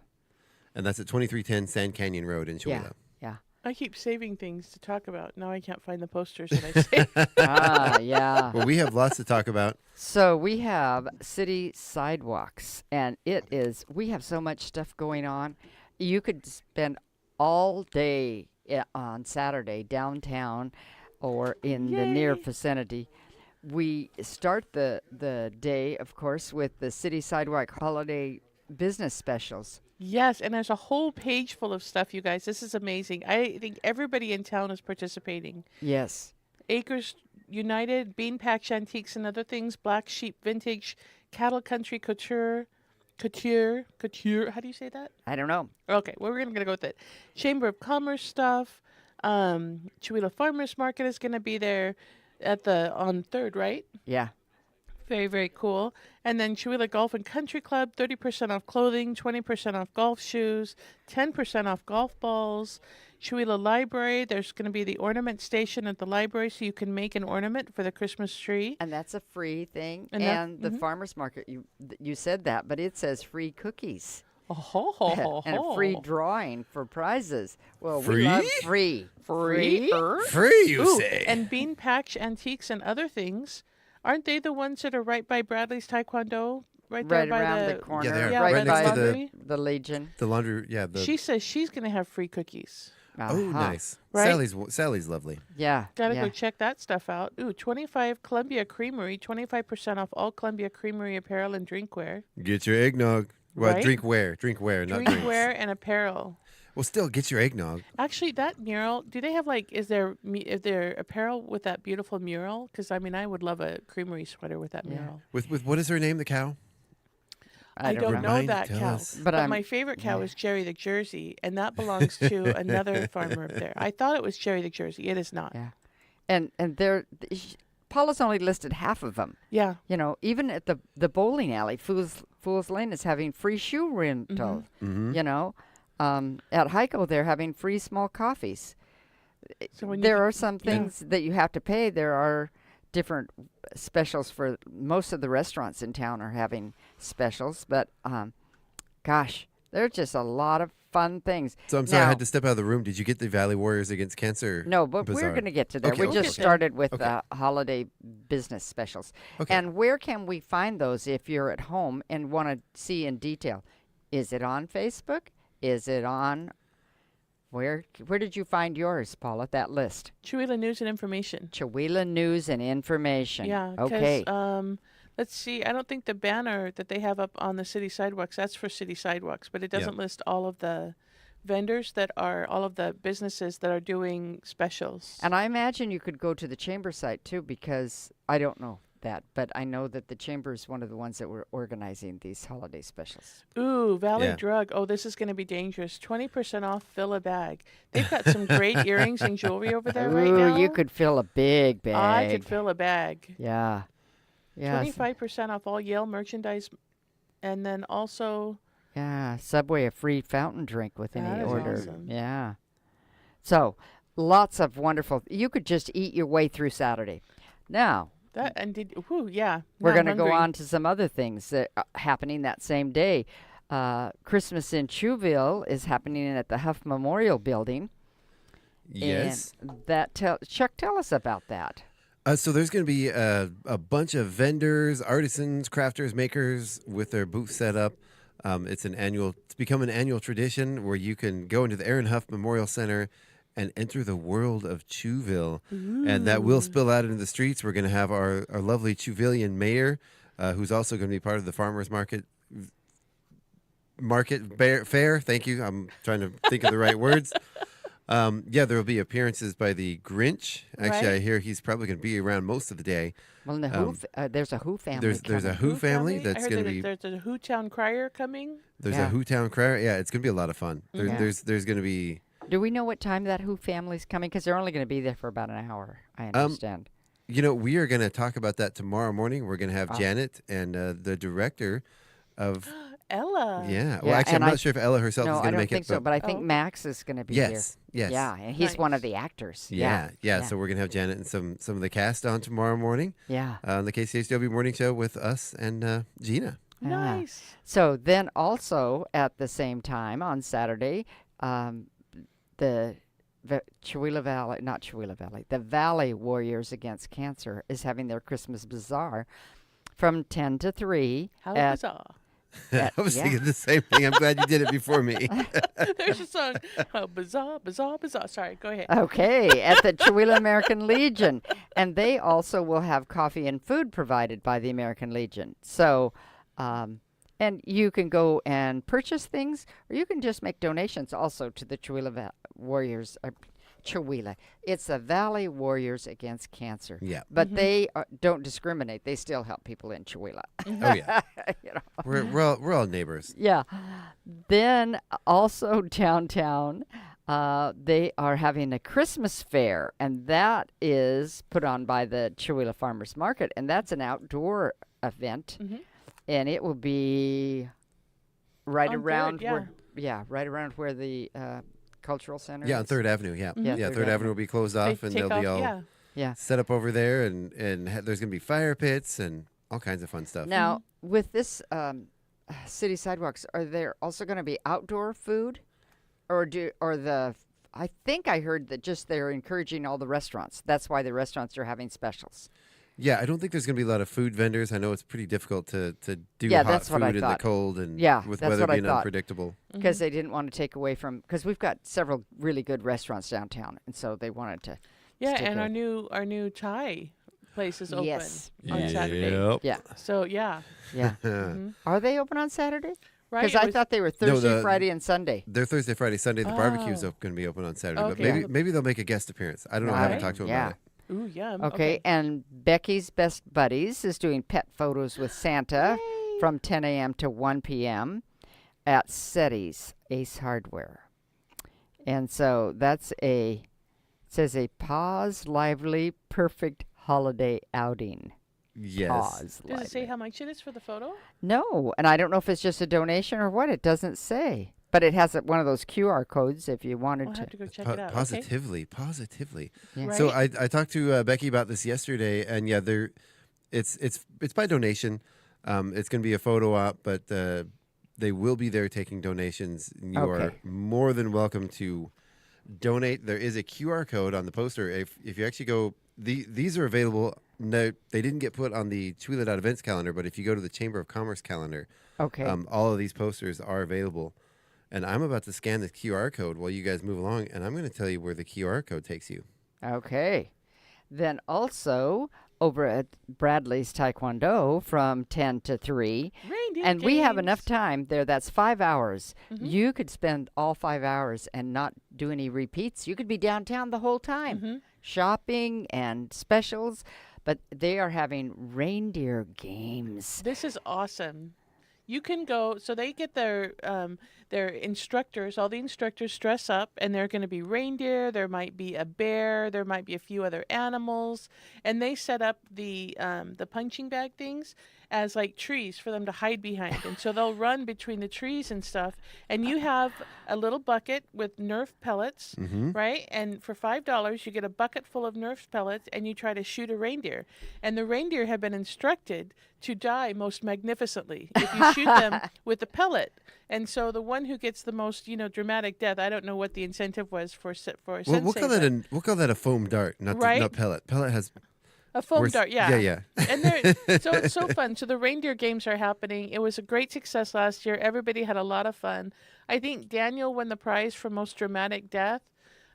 And that's at 2310 Sand Canyon Road in Yeah. Chihuila. Yeah. I keep saving things to talk about. Now I can't find the posters that I saved. Yeah. Well, we have lots to talk about. So we have city sidewalks, and we have so much stuff going on. You could spend all day on Saturday downtown or in the near vicinity. We start the day, of course, with the city sidewalk holiday business specials. Yes, and there's a whole page full of stuff, you guys. This is amazing. I think everybody in town is participating. Yes. Acres United, Bean Patch Antiques and Other Things, Black Sheep Vintage, Cattle Country Couture. How do you say that? I don't know. Okay, well, we're going to go with it. Chamber of Commerce stuff. Chihuila Farmers Market is going to be there on 3rd, right? Yeah. Very, very cool. And then Chihuila Golf and Country Club, 30% off clothing, 20% off golf shoes, 10% off golf balls. Chihuila Library, there's going to be the ornament station at the library so you can make an ornament for the Christmas tree. And that's a free thing. And And, that- the farmer's market, you said that, but it says free cookies. Oh, and a free drawing for prizes. Well, Free? we love free. Free? Free, you Ooh, say? and Bean Patch Antiques and Other Things. Aren't they the ones that are right by Bradley's Taekwondo? Right there Right by around the the corner. they're Yeah, right by next the to the laundry. The Legion. The laundry, yeah. She says she's going to have free cookies. Oh, Uh-huh. nice. Right? Sally's lovely. Yeah. Gotta yeah. go check that stuff out. Ooh, 25 Columbia Creamery, 25% off all Columbia Creamery apparel and drinkware. Get your eggnog. Well, Right? drinkware, not drinks. Drinkware and apparel. Well, still, get your eggnog. Actually, that mural, do they have is there apparel with that beautiful mural? Because, I mean, I would love a creamery sweater with that mural. With what is her name, the cow? I don't know Remind- that tell cow. us. But my favorite cow is Jerry the Jersey, and that belongs to another farmer up there. I thought it was Jerry the Jersey. It is not. Yeah. And Paula's only listed half of them. Yeah. You know, even at the bowling alley, Fool's Lane is having free shoe rental. Mm-hmm. You know, at Heiko, they're having free small coffees. So when There are some things that you have to pay. There are different specials for most of the restaurants in town are having specials, but gosh, There's just a lot of fun things. So I'm sorry, I Now- had to step out of the room. Did you get the Valley Warriors Against Cancer? No, but Bazaar? we're going to get to there. Okay, We just okay. started with Okay. holiday business specials. Okay. And where can we find those if you're at home and want to see in detail? Is it on Facebook? Is it on where did you find yours, Paula, that list? Chihuahua News and Information. Chihuahua News and Information. Yeah. 'Cause, Okay. let's see. I don't think the banner that they have up on the city sidewalks, that's for city sidewalks, but it doesn't list all of the vendors that are, all of the businesses that are doing specials. And I imagine you could go to the chamber site too, because I don't know that, but I know that the chamber is one of the ones that were organizing these holiday specials. Ooh, Valley Yeah. Drug. Oh, this is going to be dangerous. 20% off, fill a bag. They've got some great earrings and jewelry over there right now. You could fill a big bag. I could fill a bag. Yeah. Yeah. 25% off all Yale merchandise. And then also, Yeah. Subway, a free fountain drink with That any is order. awesome. Yeah. So lots of wonderful. You could just eat your way through Saturday. Now, that, and did, whew, yeah. we're now I'm going to go hungry. on to some other things that are happening that same day. Christmas in Chewville is happening at the Huff Memorial Building. Yes. And Chuck, tell us about that. So there's going to be a bunch of vendors, artisans, crafters, makers with their booth set up. It's become an annual tradition where you can go into the Aaron Huff Memorial Center and enter the world of Chewville. And that will spill out into the streets. We're going to have our lovely Chewvillian mayor, who's also going to be part of the farmers market fair. Thank you. I'm trying to think of the right words. There will be appearances by the Grinch. Actually, Right. I hear he's probably going to be around most of the day. Well, there's a Who family. There's a coming. Who family I that's heard going to that be. there's a Who Town Crier coming. There's Yeah. a Who Town Crier. Yeah, it's going to be a lot of fun. Yeah. There's going to be. Do we know what time that Who family's coming? Because they're only going to be there for about an hour, I understand. We are going to talk about that tomorrow morning. We're going to have Janet and the director of. Ella. Yeah. Well, Yeah, actually, I'm and not sure if Ella herself no, is I going to don't make think it. so, but I think okay. Max is going to be Yes. there. Yes. Yeah, and he's one of Nice. the actors. Yeah. So we're going to have Janet and some of the cast on tomorrow morning Yeah. on the KCHW Morning Show with us and Gina. Yeah. Nice. So then also at the same time on Saturday, the Chihuahua Valley, not Chihuahua Valley, the Valley Warriors Against Cancer is having their Christmas Bazaar from 10 to 3. How at- bizarre. I was yeah. thinking the same thing. I'm glad you did it before me. There's a song. How bizarre, bizarre, bizarre. Sorry, go ahead. Okay, at the Chihuahua American Legion. And they also will have coffee and food provided by the American Legion. So, and you can go and purchase things, or you can just make donations also to the Chihuahua Warriors. Chihuahua. It's the Valley Warriors Against Cancer. Yeah. But they don't discriminate. They still help people in Chihuahua. Oh yeah. You know. We're all neighbors. Yeah. Then also downtown, they are having a Christmas fair, and that is put on by the Chihuahua Farmers Market, and that's an outdoor event, and it will be right On around Third, right around where the cultural center Yeah, on is. 3rd Avenue. Yeah. Yeah, Yeah, 3rd 3rd Avenue will be closed off, and they'll be all Yeah. set up over there, and there's going to be fire pits and all kinds of fun stuff. Now, with this city sidewalks, are there also going to be outdoor food, I think I heard that just they're encouraging all the restaurants. That's why the restaurants are having specials. Yeah, I don't think there's going to be a lot of food vendors. I know it's pretty difficult to do Yeah, hot that's what I food in the thought. cold and Yeah, with that's weather what I being thought. unpredictable. Because they didn't want to take away from, because we've got several really good restaurants downtown, and so they wanted to. Yeah, stick and with- our new Thai place is open Yes. on Saturday. Yeah, So yeah, yeah. Are they open on Saturday? right. Because it I was- thought they were Thursday, the- Friday, and Sunday. They're Thursday, Friday, Sunday. The barbecue's Oh. going to be open on Saturday, Okay. but maybe they'll make a guest appearance. I don't know. I haven't Right. talked to them Yeah. about it. Ooh, yum. Okay, and Becky's Best Buddies is doing pet photos with Santa from 10 a.m. to 1 p.m. at SETI's Ace Hardware. And so it says a pause, lively, perfect holiday outing. Yes. Pause, Does it lively. say how much it is for the photo? No, and I don't know if it's just a donation or what. It doesn't say. But it has one of those QR codes if you wanted I'll to. have to go check it out. Okay. Positively. Yeah. So Right. I talked to Becky about this yesterday, and yeah, it's by donation. It's going to be a photo op, but They will be there taking donations. You are Okay. more than welcome to donate. There is a QR code on the poster. If you actually go, these are available. No, they didn't get put on the Chewila events calendar, but if you go to the Chamber of Commerce calendar, Okay. all of these posters are available. And I'm about to scan the QR code while you guys move along, and I'm going to tell you where the QR code takes you. Okay. Then also over at Bradley's Taekwondo from 10 to 3. Reindeer And we have games. enough time there. That's 5 hours. Mhm. You could spend all 5 hours and not do any repeats. You could be downtown the whole time, Mhm. shopping and specials. But they are having reindeer games. This is awesome. You can go, so they get their instructors, all the instructors dress up, and they're going to be reindeer, there might be a bear, there might be a few other animals, and they set up the punching bag things as like trees for them to hide behind. And so they'll run between the trees and stuff, and you have a little bucket with Nerf pellets, right? And for $5, you get a bucket full of Nerf pellets, and you try to shoot a reindeer. And the reindeer have been instructed to die most magnificently if you shoot them with a pellet. And so the one who gets the most, dramatic death, I don't know what the incentive was for Well, Sensei. we'll call that a foam dart, not Right? not pellet. Pellet has A foam worse- dart, yeah. Yeah. And so it's so fun. So the reindeer games are happening. It was a great success last year. Everybody had a lot of fun. I think Daniel won the prize for most dramatic death.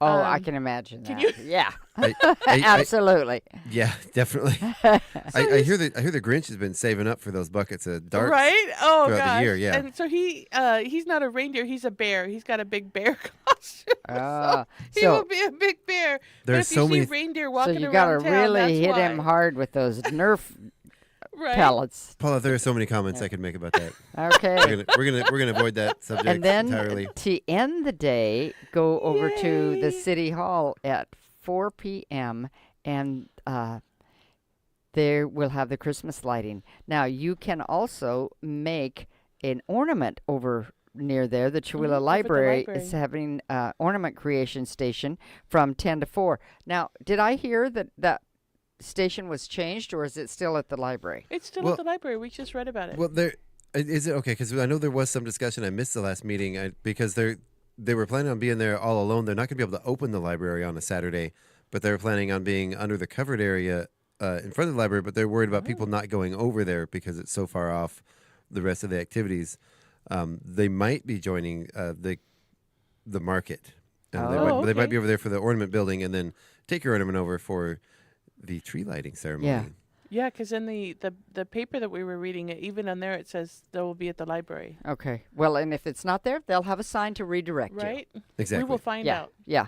Oh, I can imagine can that. you- Yeah. I- Absolutely. Yeah, definitely. I hear the Grinch has been saving up for those buckets of darts. Right? Oh, throughout gosh. the year, yeah. And so he's not a reindeer. He's a bear. He's got a big bear costume. Ah, He so- will be a big bear. But There's if so you see many- reindeer So walking you got to around town, really that's hit why. him hard with those Nerf Right? pellets. Paula, there are so many comments I could make about that. Okay. We're gonna avoid that subject And then entirely. to end the day, go over to the City Hall at 4 p.m. and there we'll have the Christmas lighting. Now, you can also make an ornament over near there. The Chewila over at the Library library. is having ornament creation station from 10 to 4. Now, did I hear that that station was changed, or is it still at the library? It's still Well- at the library. We just read about it. Well, is it okay? Because I know there was some discussion. I missed the last meeting because they were planning on being there all alone. They're not going to be able to open the library on a Saturday, but they're planning on being under the covered area in front of the library. But they're worried about people not going over there because it's so far off the rest of the activities. They might be joining the market. And they might okay. be over there for the ornament building, and then take your ornament over for the tree lighting ceremony. Yeah. Yeah, because in the paper that we were reading, even on there, it says they will be at the library. Okay. Well, and if it's not there, they'll have a sign to redirect you. Right? Exactly. We will find Yeah, out. yeah.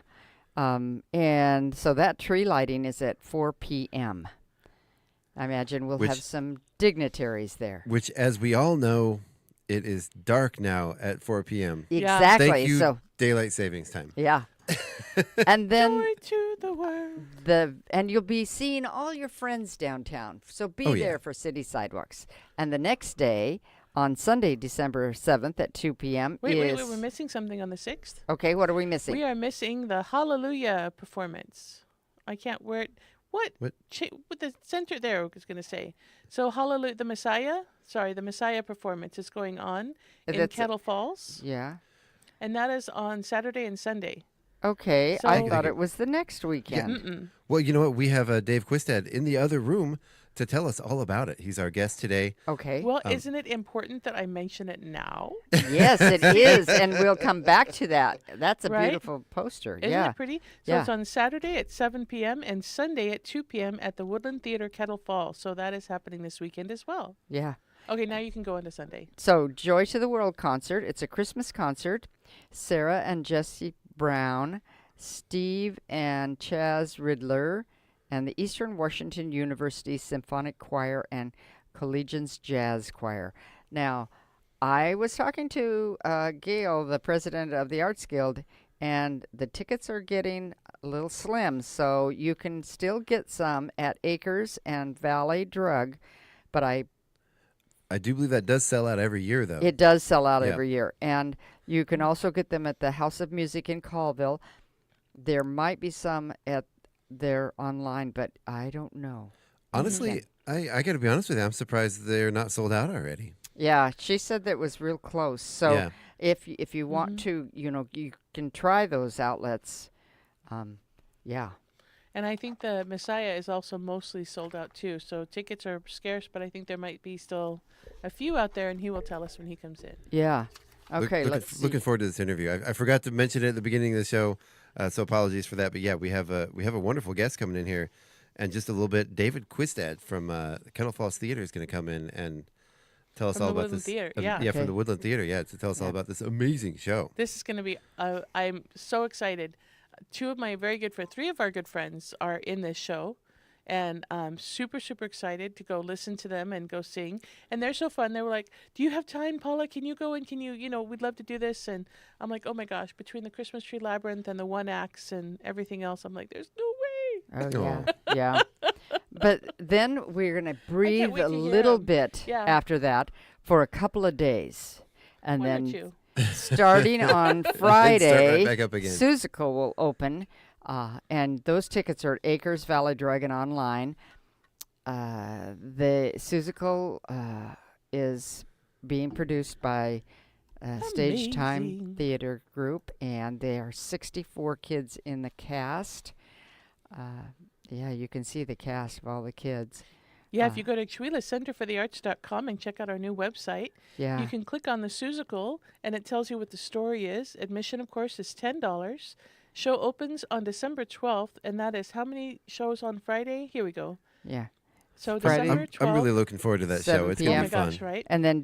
And so that tree lighting is at 4 p.m. I imagine we'll have some dignitaries there. Which, as we all know, it is dark now at 4 p.m. Yeah. Exactly. Thank you, So, daylight savings time. yeah. And then Joy to the world. and you'll be seeing all your friends downtown. So be Oh, yeah. there for City Sidewalks. And the next day, on Sunday, December 7th at 2 p.m. Wait, is... we're missing something on the 6th. Okay, what are we missing? We are missing the Hallelujah performance. I can't wear it. What the center there I was going to say. So Hallelujah, the Messiah performance is going on in That's- Kettle Falls, Yeah. and that is on Saturday and Sunday. Okay, I So- thought it was the next weekend. Mm-mm. Well, you know what? We have Dave Quistad in the other room to tell us all about it. He's our guest today. Okay. Well, isn't it important that I mention it now? Yes, it is, and we'll come back to that. That's a Right? beautiful poster. Isn't yeah. it pretty? So Yeah. it's on Saturday at 7 p.m. and Sunday at 2 p.m. at the Woodland Theater, Kettle Falls. So that is happening this weekend as well. Yeah. Okay, now you can go into Sunday. So, Joy to the World concert. It's a Christmas concert. Sarah and Jesse Brown, Steve and Chaz Riddler, and the Eastern Washington University Symphonic Choir and Collegians Jazz Choir. Now, I was talking to Gail, the president of the Arts Guild, and the tickets are getting a little slim, so you can still get some at Acres and Valley Drug, but I do believe that does sell out every year, though. It does sell out Yeah. every year. And you can also get them at the House of Music in Colville. There might be some at there online, but I don't know. Honestly, I got to be honest with you. I'm surprised they're not sold out already. Yeah, she said that was real close. So Yeah. if you want to, you can try those outlets. Yeah. And I think the Messiah is also mostly sold out too. So tickets are scarce, but I think there might be still a few out there, and he will tell us when he comes in. Yeah. Okay, let's see. Looking forward to this interview. I forgot to mention it at the beginning of the show, so apologies for that. But yeah, we have a wonderful guest coming in here, and just a little bit, David Quistad from Kennel Falls Theater is going to come in and tell us From all the about Woodland this. Theater, yeah, yeah. from the Woodland Theater. Yeah, to tell us all about this amazing show. This is going to be, I'm so excited. Three of our good friends are in this show, and I'm super, super excited to go listen to them and go sing. And they're so fun. They were like, do you have time, Paula? Can you go and we'd love to do this. And I'm like, oh my gosh, between the Christmas Tree Labyrinth and the One Acts and everything else, I'm like, there's no way. Oh, yeah. Yeah. But then we're going to breathe wait a to hear little 'em. bit Yeah. after that for a couple of days. And Why then don't you? starting on Start Friday, right back up again. Suzical will open, and those tickets are at Acres Valley Dragon online. The Suzical is being produced by Stage Time Amazing. Theater Group, and there are 64 kids in the cast. Yeah, you can see the cast of all the kids. Yeah, if you go to ChewilaCenterfortheArts.com and check out our new website, Yeah. you can click on the Suzical, and it tells you what the story is. Admission, of course, is $10. Show opens on December 12th, and that is how many shows on Friday? Here we go. Yeah. So Friday. December 12th. I'm really looking forward to that show. 7 It's going to p.m. be Oh my fun. gosh, right? And then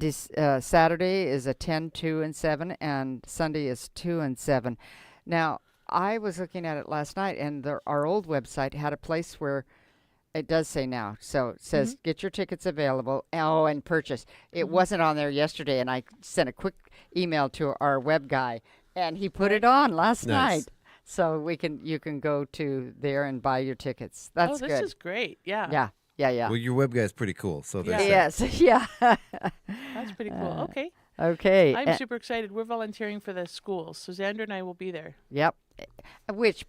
Saturday is a 10, 2, and 7, and Sunday is 2 and 7. Now, I was looking at it last night, and our old website had a place where it does say now. So it says, get your tickets available, and purchase. It wasn't on there yesterday, and I sent a quick email to our web guy, and he put it on last Nice. night. So you can go to there and buy your tickets. That's this good. is great. Yeah. Yeah. Well, your web guy's pretty cool. So there's that. Yes, yeah. That's pretty cool. Okay. Okay. I'm super excited. We're volunteering for the schools, so Xander and I will be there. Yep. Which,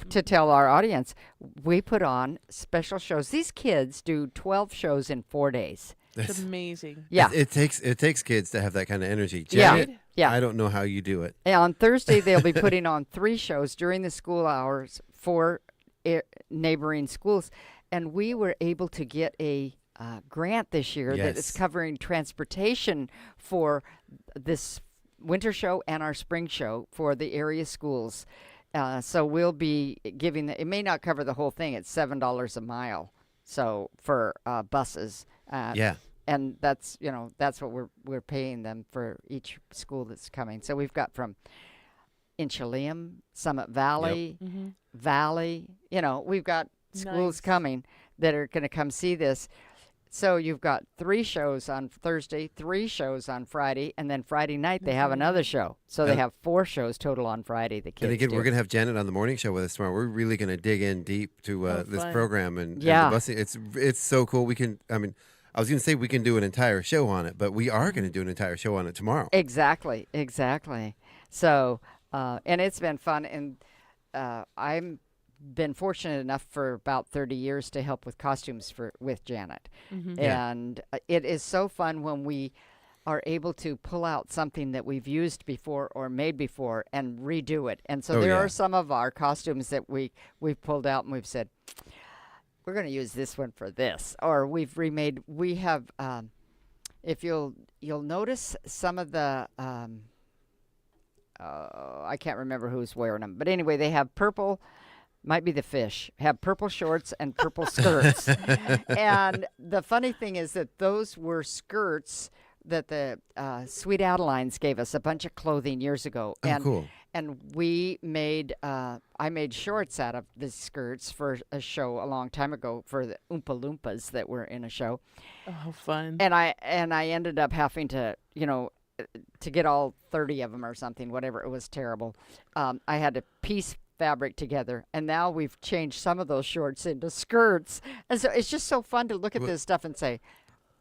to tell our audience, we put on special shows. These kids do 12 shows in 4 days. It's amazing. Yeah. It takes kids to have that kind of energy. Yeah. Janet, Yeah. I don't know how you do it. And on Thursday, they'll be putting on 3 shows during the school hours for neighboring schools. And we were able to get a grant this year that is Yes. covering transportation for this winter show and our spring show for the area schools. So we'll be giving it may not cover the whole thing. It's $7 a mile. So for buses. Yeah. And that's what we're paying them for each school that's coming. So we've got from Inchelium, Summit Valley, Valley. We've got schools Nice. coming that are going to come see this. So you've got 3 shows on Thursday, 3 shows on Friday, and then Friday night they have another show. So they have 4 shows total on Friday. The kids And again, do. we're going to have Janet on the morning show with us tomorrow. We're really going to dig in deep to this fun. program and Yeah. the busing. It's so cool. I was going to say we can do an entire show on it, but we are going to do an entire show on it tomorrow. Exactly. So, and it's been fun, and I'm been fortunate enough for about 30 years to help with costumes with Janet. Yeah. And it is so fun when we are able to pull out something that we've used before or made before and redo it. And so Oh, there yeah. are some of our costumes that we've pulled out and we've said, we're going to use this one for this. Or we've remade, we have, if you'll notice some of the, I can't remember who's wearing them. But anyway, they have purple, might be the fish, have purple shorts and purple skirts. And the funny thing is that those were skirts that the Sweet Adelines gave us, a bunch of clothing years ago. Oh, cool. And we made, I made shorts out of the skirts for a show a long time ago for the Oompa Loompas that were in a show. Oh, fun. And I ended up having to, to get all 30 of them or something, whatever. It was terrible. I had to piece fabric together, and now we've changed some of those shorts into skirts. And so it's just so fun to look at this stuff and say,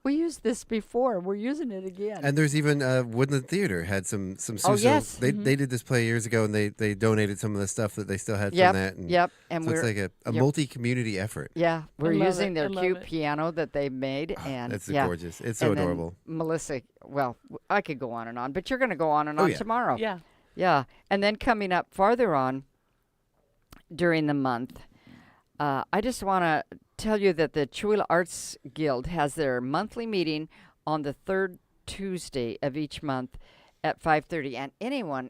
we used this before. We're using it again. And there's even Woodland Theater had some social. Oh, yes. They did this play years ago, and they donated some of the stuff that they still had Yep, from that. And yep. And so it's we're- like a yep. multi-community effort. Yeah, we're love using it. their I love cute it. piano that they made, and It's yeah. gorgeous. It's so And then adorable. Melissa, well, I could go on and on, but you're going to go on and Oh, on yeah. tomorrow. Yeah. Yeah, and then coming up farther on during the month, I just want to tell you that the Chihuahua Arts Guild has their monthly meeting on the third Tuesday of each month at 5:30, and anyone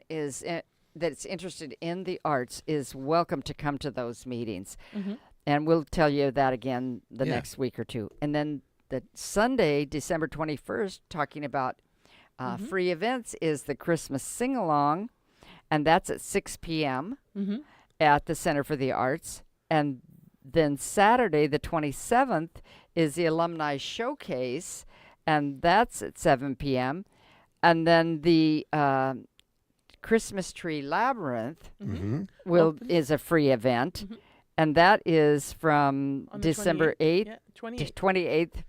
that's interested in the arts is welcome to come to those meetings. And we'll tell you that again the next week or two. And then the Sunday, December 21st, talking about free events, is the Christmas Sing-Along, and that's at 6 p.m. At the Center for the Arts. And then Saturday, the 27th, is the Alumni Showcase, and that's at 7 p.m. And then the Christmas Tree Labyrinth is a free event, and that is from On the December 28th, 8th yeah, to 28th.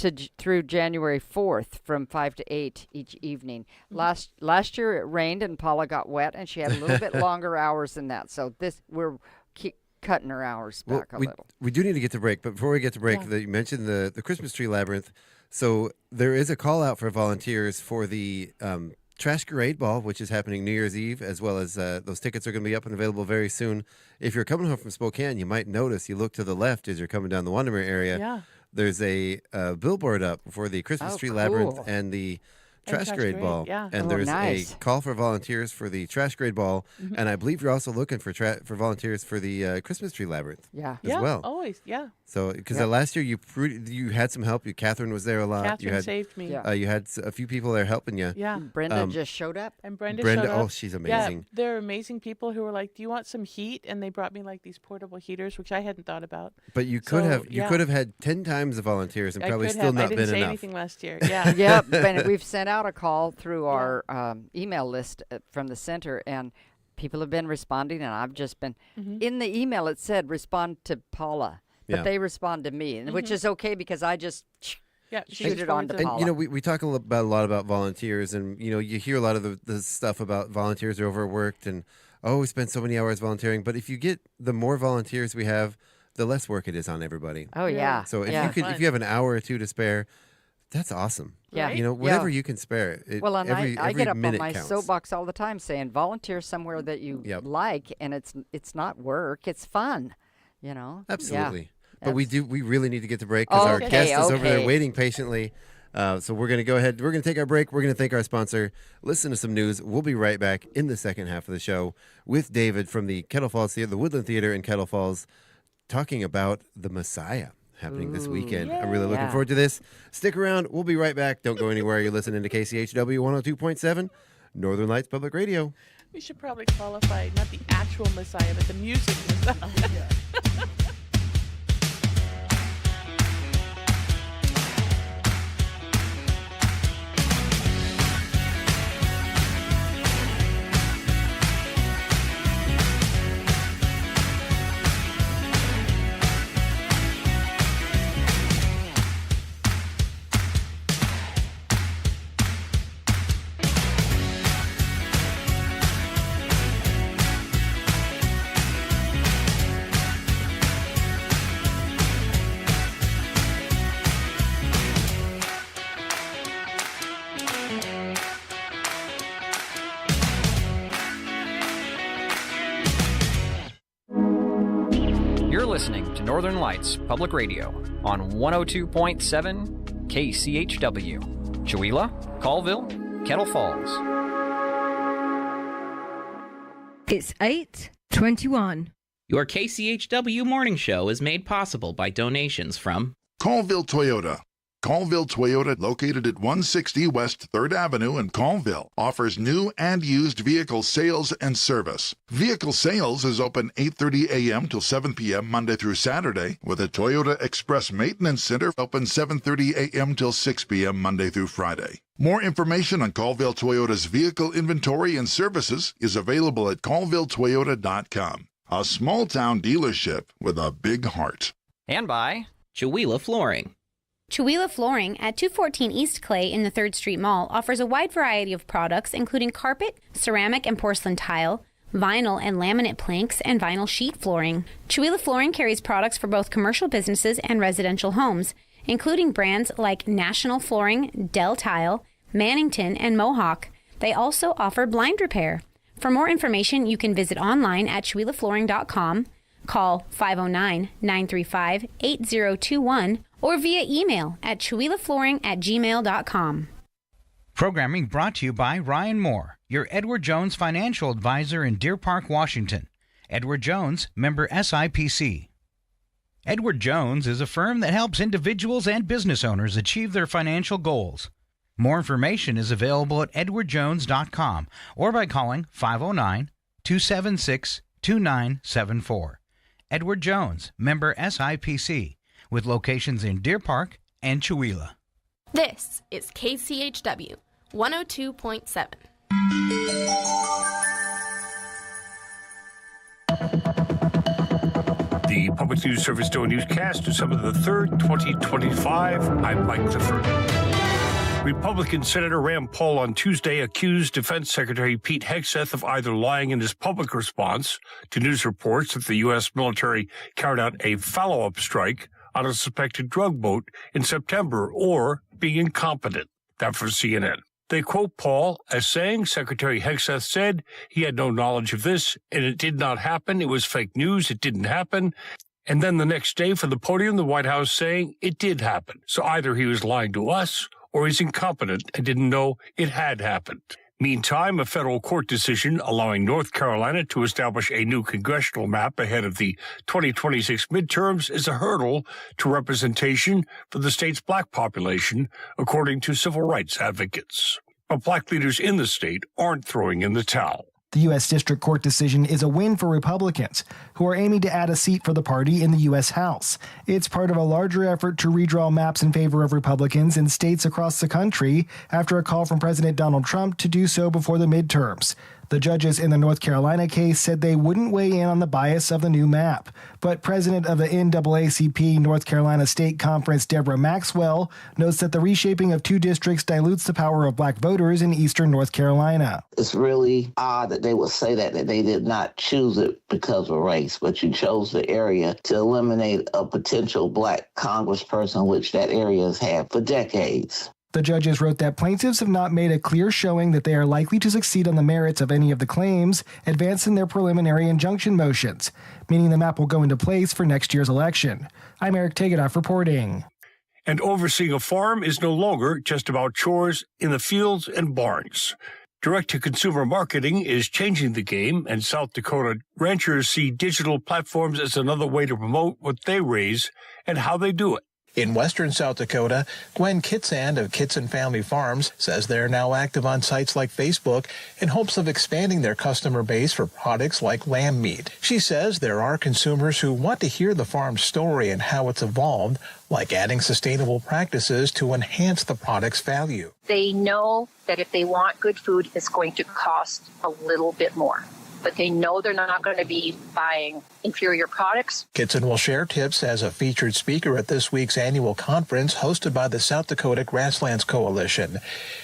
28th, through January 4th from 5 to 8 each evening. Last year it rained and Paula got wet, and she had a little bit longer hours than that. So we're cutting her hours back a little. We do need to get to break, but before we get to break, you mentioned the Christmas Tree Labyrinth. So there is a call out for volunteers for the Trash Parade Ball, which is happening New Year's Eve, as well as those tickets are going to be up and available very soon. If you're coming home from Spokane, you might notice, you look to the left as you're coming down the Windermere area. Yeah. There's a billboard up for the Christmas Tree Labyrinth and the Trash Parade Ball. Yeah. And there's a call for volunteers for the Trash Parade Ball. And I believe you're also looking for volunteers for the Christmas Tree Labyrinth as well. Always, yeah. So, because last year you had some help. Catherine was there a lot. Catherine you had, saved me. you had a few people there helping you. Yeah. Brenda just showed up. And Brenda Brenda, showed up. oh, she's amazing. Yeah, they're amazing people who were like, "Do you want some heat?" And they brought me like these portable heaters, which I hadn't thought about. But you could have had 10 times the volunteers and probably still not been enough. I didn't say anything last year. Yeah. Yep. And we've sent out a call through our email list from the center, and people have been responding, and I've just been in the email. It said respond to Paula, but they respond to me, which is okay because I just shoot it on to Paula. And you know, we talk a lot about volunteers, and you know, you hear a lot of the stuff about volunteers are overworked and we spend so many hours volunteering. But if you get the more volunteers we have, the less work it is on everybody. Oh yeah. So if you have an hour or two to spare, that's awesome. Yeah. You know, whatever you can spare. Well, and every I get up on minute my counts. soapbox all the time saying volunteer somewhere that you like, and it's not work, it's fun, you know. Absolutely. Yeah. But we really need to get to break because our guest is over there waiting patiently. So we're going to go ahead. We're going to take our break. We're going to thank our sponsor. Listen to some news. We'll be right back in the second half of the show with David from the Kettle Falls Theater, the Woodland Theater in Kettle Falls, talking about the Messiah happening this weekend. I'm really looking forward to this. Stick around. We'll be right back. Don't go anywhere. You're listening to KCHW 102.7, Northern Lights Public Radio. We should probably qualify not the actual Messiah, but the music Messiah. You're listening to Northern Lights Public Radio on 102.7 KCHW. Chihuahua, Colville, Kettle Falls. It's 8:21. Your KCHW morning show is made possible by donations from Colville Toyota. Colville Toyota, located at 160 West 3rd Avenue in Colville, offers new and used vehicle sales and service. Vehicle sales is open 8:30 a.m. till 7 p.m. Monday through Saturday, with a Toyota Express Maintenance Center open 7:30 a.m. till 6 p.m. Monday through Friday. More information on Colville Toyota's vehicle inventory and services is available at colvilletoyota.com. A small-town dealership with a big heart. And by Chihuahua Flooring. Chihuila Flooring at 214 East Clay in the 3rd Street Mall offers a wide variety of products including carpet, ceramic and porcelain tile, vinyl and laminate planks, and vinyl sheet flooring. Chihuila Flooring carries products for both commercial businesses and residential homes, including brands like National Flooring, Dell Tile, Mannington, and Mohawk. They also offer blind repair. For more information, you can visit online at chihuilaflooring.com, call 509-935-8021, or via email at chihuilaflooring@gmail.com. Programming brought to you by Ryan Moore, your Edward Jones financial advisor in Deer Park, Washington. Edward Jones, member SIPC. Edward Jones is a firm that helps individuals and business owners achieve their financial goals. More information is available at edwardjones.com or by calling 509-276-2974. Edward Jones, member SIPC, with locations in Deer Park and Chihuila. This is KCHW 102.7. The Public News Service Daily Newscast, December the 3rd, 2025. I'm Mike Clifford. Republican Senator Rand Paul on Tuesday accused Defense Secretary Pete Hegseth of either lying in his public response to news reports that the U.S. military carried out a follow-up strike on a suspected drug boat in September or being incompetent. That for CNN. They quote Paul as saying Secretary Hegseth said he had no knowledge of this and it did not happen. It was fake news. It didn't happen. And then the next day from the podium, the White House saying it did happen. So either he was lying to us or he's incompetent and didn't know it had happened. Meantime, a federal court decision allowing North Carolina to establish a new congressional map ahead of the 2026 midterms is a hurdle to representation for the state's black population, according to civil rights advocates. But black leaders in the state aren't throwing in the towel. The U.S. District Court decision is a win for Republicans, who are aiming to add a seat for the party in the U.S. House. It's part of a larger effort to redraw maps in favor of Republicans in states across the country after a call from President Donald Trump to do so before the midterms. The judges in the North Carolina case said they wouldn't weigh in on the bias of the new map. But President of the NAACP North Carolina State Conference, Deborah Maxwell, notes that the reshaping of two districts dilutes the power of black voters in eastern North Carolina. It's really odd that they would say that they did not choose it because of race, but you chose the area to eliminate a potential black congressperson, which that area has had for decades. The judges wrote that plaintiffs have not made a clear showing that they are likely to succeed on the merits of any of the claims advanced in their preliminary injunction motions, meaning the map will go into place for next year's election. I'm Eric Tegedoff reporting. And overseeing a farm is no longer just about chores in the fields and barns. Direct-to-consumer marketing is changing the game, and South Dakota ranchers see digital platforms as another way to promote what they raise and how they do it. In western South Dakota, Gwen Kitsand of Kitson Family Farms says they're now active on sites like Facebook in hopes of expanding their customer base for products like lamb meat. She says there are consumers who want to hear the farm's story and how it's evolved, like adding sustainable practices to enhance the product's value. They know that if they want good food, it's going to cost a little bit more. But they know they're not going to be buying inferior products. Kitson will share tips as a featured speaker at this week's annual conference hosted by the South Dakota Grasslands Coalition.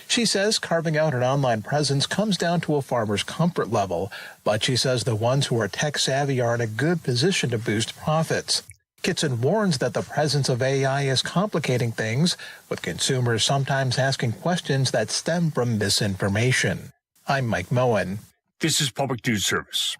She says carving out an online presence comes down to a farmer's comfort level, but she says the ones who are tech savvy are in a good position to boost profits. Kitson warns that the presence of AI is complicating things, with consumers sometimes asking questions that stem from misinformation. I'm Mike Moen. This is Public News Service.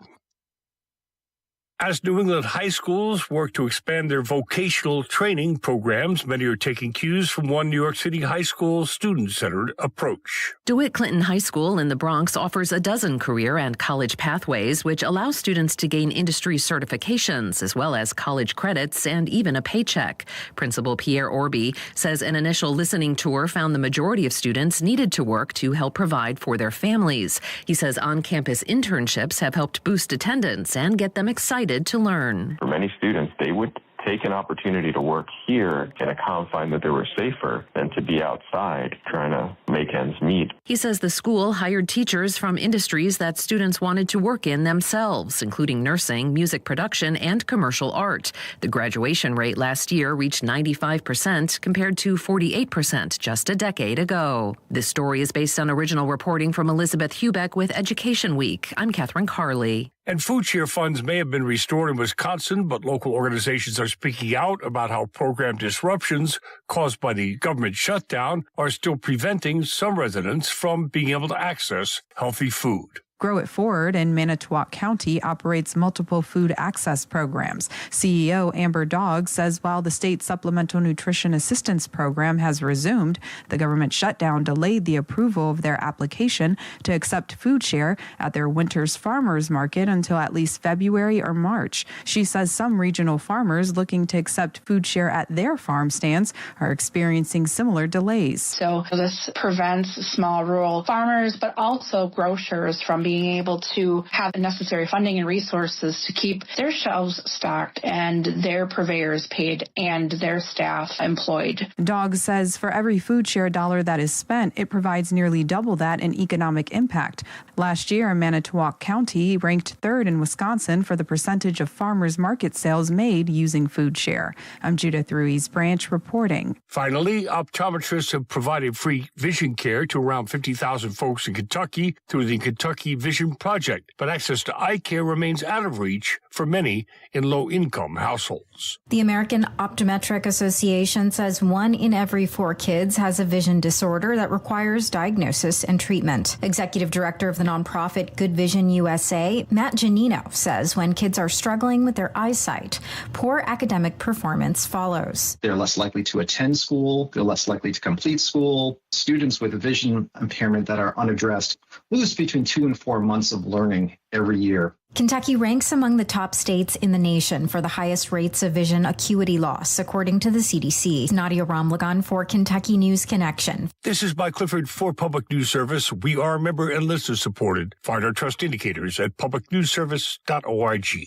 As New England high schools work to expand their vocational training programs, many are taking cues from one New York City high school student-centered approach. DeWitt Clinton High School in the Bronx offers a dozen career and college pathways, which allow students to gain industry certifications, as well as college credits and even a paycheck. Principal Pierre Orby says an initial listening tour found the majority of students needed to work to help provide for their families. He says on-campus internships have helped boost attendance and get them excited to learn. For many students, they would take an opportunity to work here in a confine that they were safer than to be outside trying to make ends meet. He says the school hired teachers from industries that students wanted to work in themselves, including nursing, music production, and commercial art. The graduation rate last year reached 95% compared to 48% just a decade ago. This story is based on original reporting from Elizabeth Hubeck with Education Week. I'm Catherine Carley. And food share funds may have been restored in Wisconsin, but local organizations are speaking out about how program disruptions caused by the government shutdown are still preventing some residents from being able to access healthy food. Grow It Forward in Manitowoc County operates multiple food access programs. CEO Amber Dogg says while the state Supplemental Nutrition Assistance Program has resumed, the government shutdown delayed the approval of their application to accept food share at their Winter's Farmers Market until at least February or March. She says some regional farmers looking to accept food share at their farm stands are experiencing similar delays. So this prevents small rural farmers, but also grocers from being able to have the necessary funding and resources to keep their shelves stocked and their purveyors paid and their staff employed. Dogg says for every food share dollar that is spent, it provides nearly double that in economic impact. Last year, Manitowoc County ranked third in Wisconsin for the percentage of farmers market sales made using food share. I'm Judith Ruiz Branch reporting. Finally, optometrists have provided free vision care to around 50,000 folks in Kentucky through the Kentucky Vision Project, but access to eye care remains out of reach for many in low-income households. The American Optometric Association says 1 in every 4 kids has a vision disorder that requires diagnosis and treatment. Executive Director of the nonprofit Good Vision USA, Matt Giannino, says when kids are struggling with their eyesight, poor academic performance follows. They're less likely to attend school, they're less likely to complete school. Students with a vision impairment that are unaddressed lose between 2 and 4 months of learning every year. Kentucky ranks among the top states in the nation for the highest rates of vision acuity loss, according to the CDC. Nadia Ramlagan for Kentucky News Connection. This is Mike Clifford for Public News Service. We are member and listener supported. Find our trust indicators at publicnewsservice.org.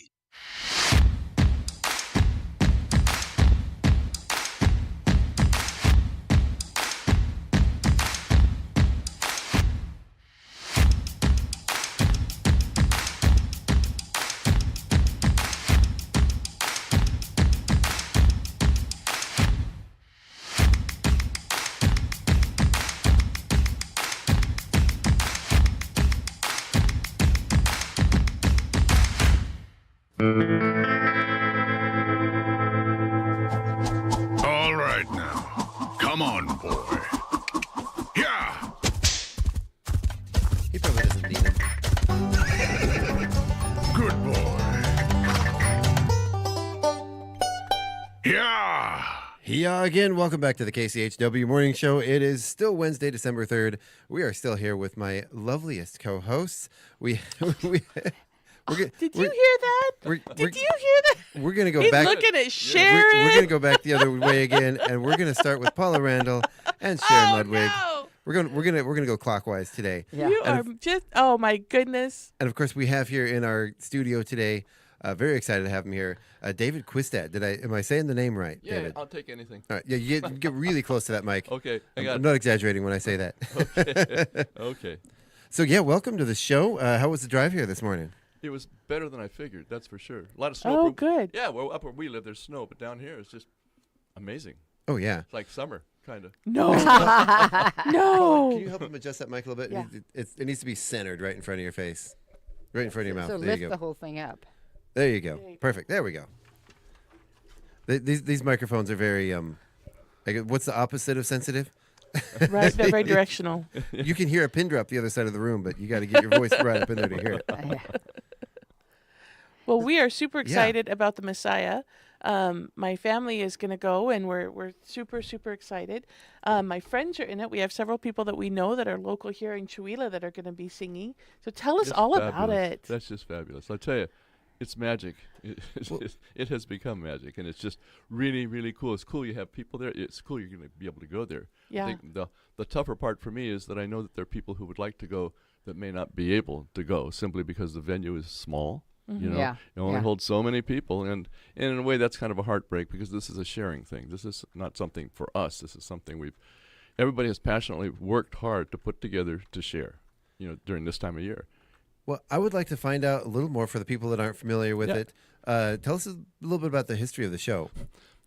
All right now. Come on, boy. Yeah. He probably doesn't need it. Good boy. Yeah. Yeah, again, welcome back to the KCHW Morning Show. It is still Wednesday, December 3rd. We are still here with my loveliest co-hosts. Did you hear that? Did you hear that? We're going to go He's back. looking at Sharon. We're going to go back the other way again, and we're going to start with Paula Randall and Sharon Ludwig. No. We're going to go clockwise today. Yeah. You are just, oh my goodness. And of course, we have here in our studio today, very excited to have him here, David Quistad. Am I saying the name right, Yeah, David? I'll take anything. All right, yeah, you get really close to that mic. Okay, I'm not exaggerating when I say that. Okay. Okay. So yeah, welcome to the show. How was the drive here this morning? It was better than I figured, that's for sure. A lot of snow. Oh, good. Yeah, well, up where we live, there's snow, but down here, it's just amazing. Oh, yeah. It's like summer, kind of. No. No. Can you help him adjust that mic a little bit? Yeah. It needs to be centered right in front of your face. Right in front of your mouth. So there lift you go. the whole thing up. There you go. Perfect. There we go. These microphones are very, what's the opposite of sensitive? Right, they're very directional. You can hear a pin drop the other side of the room, but you got to get your voice right up in there to hear it. Well, we are super excited about the Messiah. My family is going to go, and we're super, super excited. My friends are in it. We have several people that we know that are local here in Chewelah that are going to be singing. So tell us all about it. That's just fabulous. I'll tell you, it's magic. It has become magic, and it's just really, really cool. It's cool you have people there. It's cool you're going to be able to go there. Yeah. I think the tougher part for me is that I know that there are people who would like to go that may not be able to go simply because the venue is small. You know, Yeah. it only holds so many people, and in a way that's kind of a heartbreak because this is a sharing thing. This is not something for us. This is something everybody has passionately worked hard to put together to share, you know, during this time of year. Well, I would like to find out a little more for the people that aren't familiar with it. Tell us a little bit about the history of the show.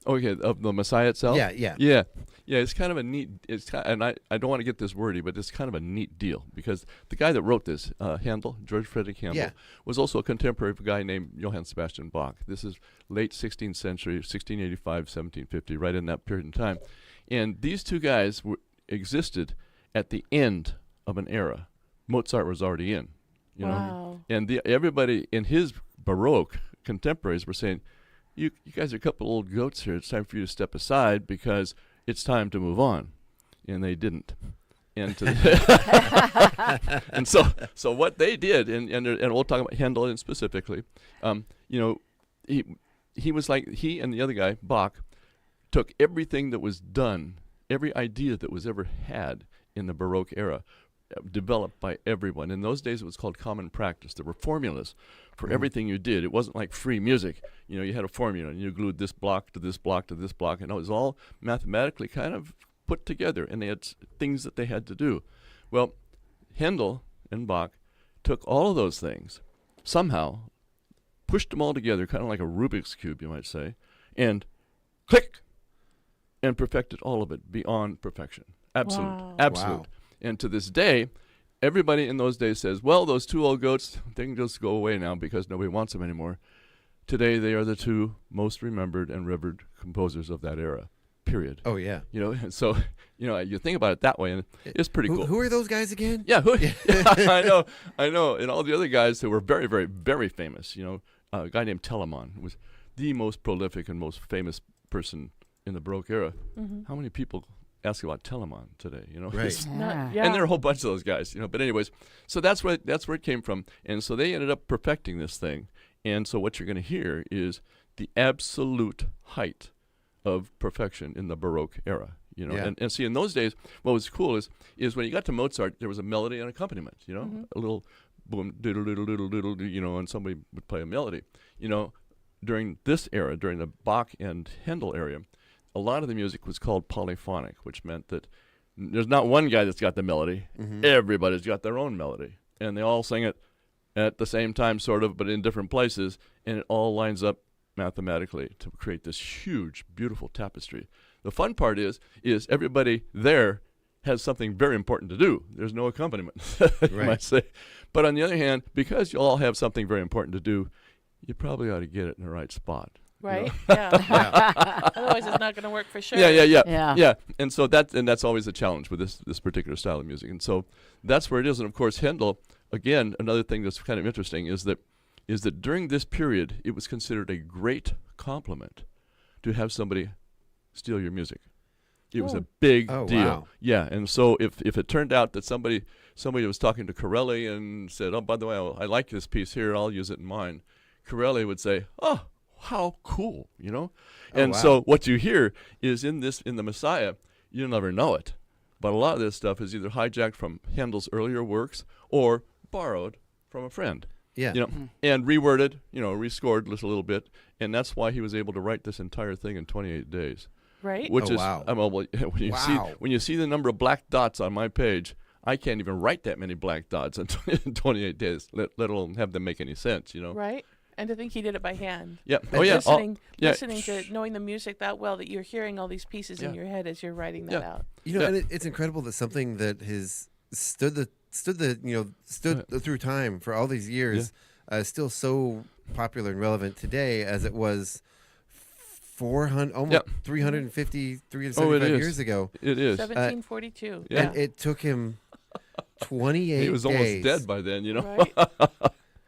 Okay, of the Messiah itself? Yeah. It's kind of a neat, and I don't want to get this wordy, but it's kind of a neat deal because the guy that wrote this, Handel, George Frederick Handel, was also a contemporary of a guy named Johann Sebastian Bach. This is late 16th century, 1685, 1750, right in that period in time. And these two guys existed at the end of an era. Mozart was already in, you know, and everybody in his Baroque contemporaries were saying, you guys are a couple old goats here. It's time for you to step aside because it's time to move on. And they didn't. And and so what they did, and we'll talk about Handel specifically, you know, he was like, he and the other guy, Bach, took everything that was done, every idea that was ever had in the Baroque era, developed by everyone. In those days, it was called common practice. There were formulas for everything you did. It wasn't like free music. You know, you had a formula, and you glued this block to this block to this block, and it was all mathematically kind of put together, and they had things that they had to do. Well, Handel and Bach took all of those things, somehow pushed them all together, kind of like a Rubik's Cube, you might say, and click, and perfected all of it beyond perfection. Absolute. And to this day, everybody in those days says, well, those two old goats, they can just go away now because nobody wants them anymore. Today, they are the two most remembered and revered composers of that era, period. Oh, yeah. You know, and so, you know, you think about it that way, and it's pretty cool. Who are those guys again? Yeah, I know. And all the other guys who were very, very, very famous, you know, a guy named Telemann was the most prolific and most famous person in the Baroque era. Mm-hmm. How many people ask about Telemann today, you know? Right. And there are a whole bunch of those guys, you know. But anyways, so that's where it came from. And so they ended up perfecting this thing. And so what you're going to hear is the absolute height of perfection in the Baroque era, you know. Yeah. And see, in those days, what was cool is when you got to Mozart, there was a melody and accompaniment, you know, a little boom, doodle, doodle, doodle, doodle, you know, and somebody would play a melody. You know, during this era, during the Bach and Handel era, a lot of the music was called polyphonic, which meant that there's not one guy that's got the melody. Mm-hmm. Everybody's got their own melody. And they all sing it at the same time, sort of, but in different places, and it all lines up mathematically to create this huge, beautiful tapestry. The fun part is everybody there has something very important to do. There's no accompaniment, you might say. But on the other hand, because you all have something very important to do, you probably ought to get it in the right spot. Right? You know? Yeah. Otherwise, it's not going to work for sure. Yeah. And so that's always a challenge with this particular style of music. And so that's where it is. And of course, Handel, again, another thing that's kind of interesting is that during this period, it was considered a great compliment to have somebody steal your music. It was a big deal. Wow. Yeah. And so if it turned out that somebody was talking to Corelli and said, oh, by the way, I like this piece here, I'll use it in mine, Corelli would say, oh, how cool, you know? And so what you hear is in the Messiah, you'll never know it, but a lot of this stuff is either hijacked from Handel's earlier works or borrowed from a friend. Yeah. You know, and reworded, you know, rescored just a little bit, and that's why he was able to write this entire thing in 28 days. Right? Which when you see the number of black dots on my page, I can't even write that many black dots in 28 days, let alone have them make any sense, you know? Right. And to think he did it by hand. Yeah. Listening to knowing the music that well that you're hearing all these pieces in your head as you're writing that out. You know, and it's incredible that something that has stood through time for all these years is still so popular and relevant today as it was 350, 375 years ago. It is. 1742. And it took him 28 days. He was almost dead by then, you know. Right?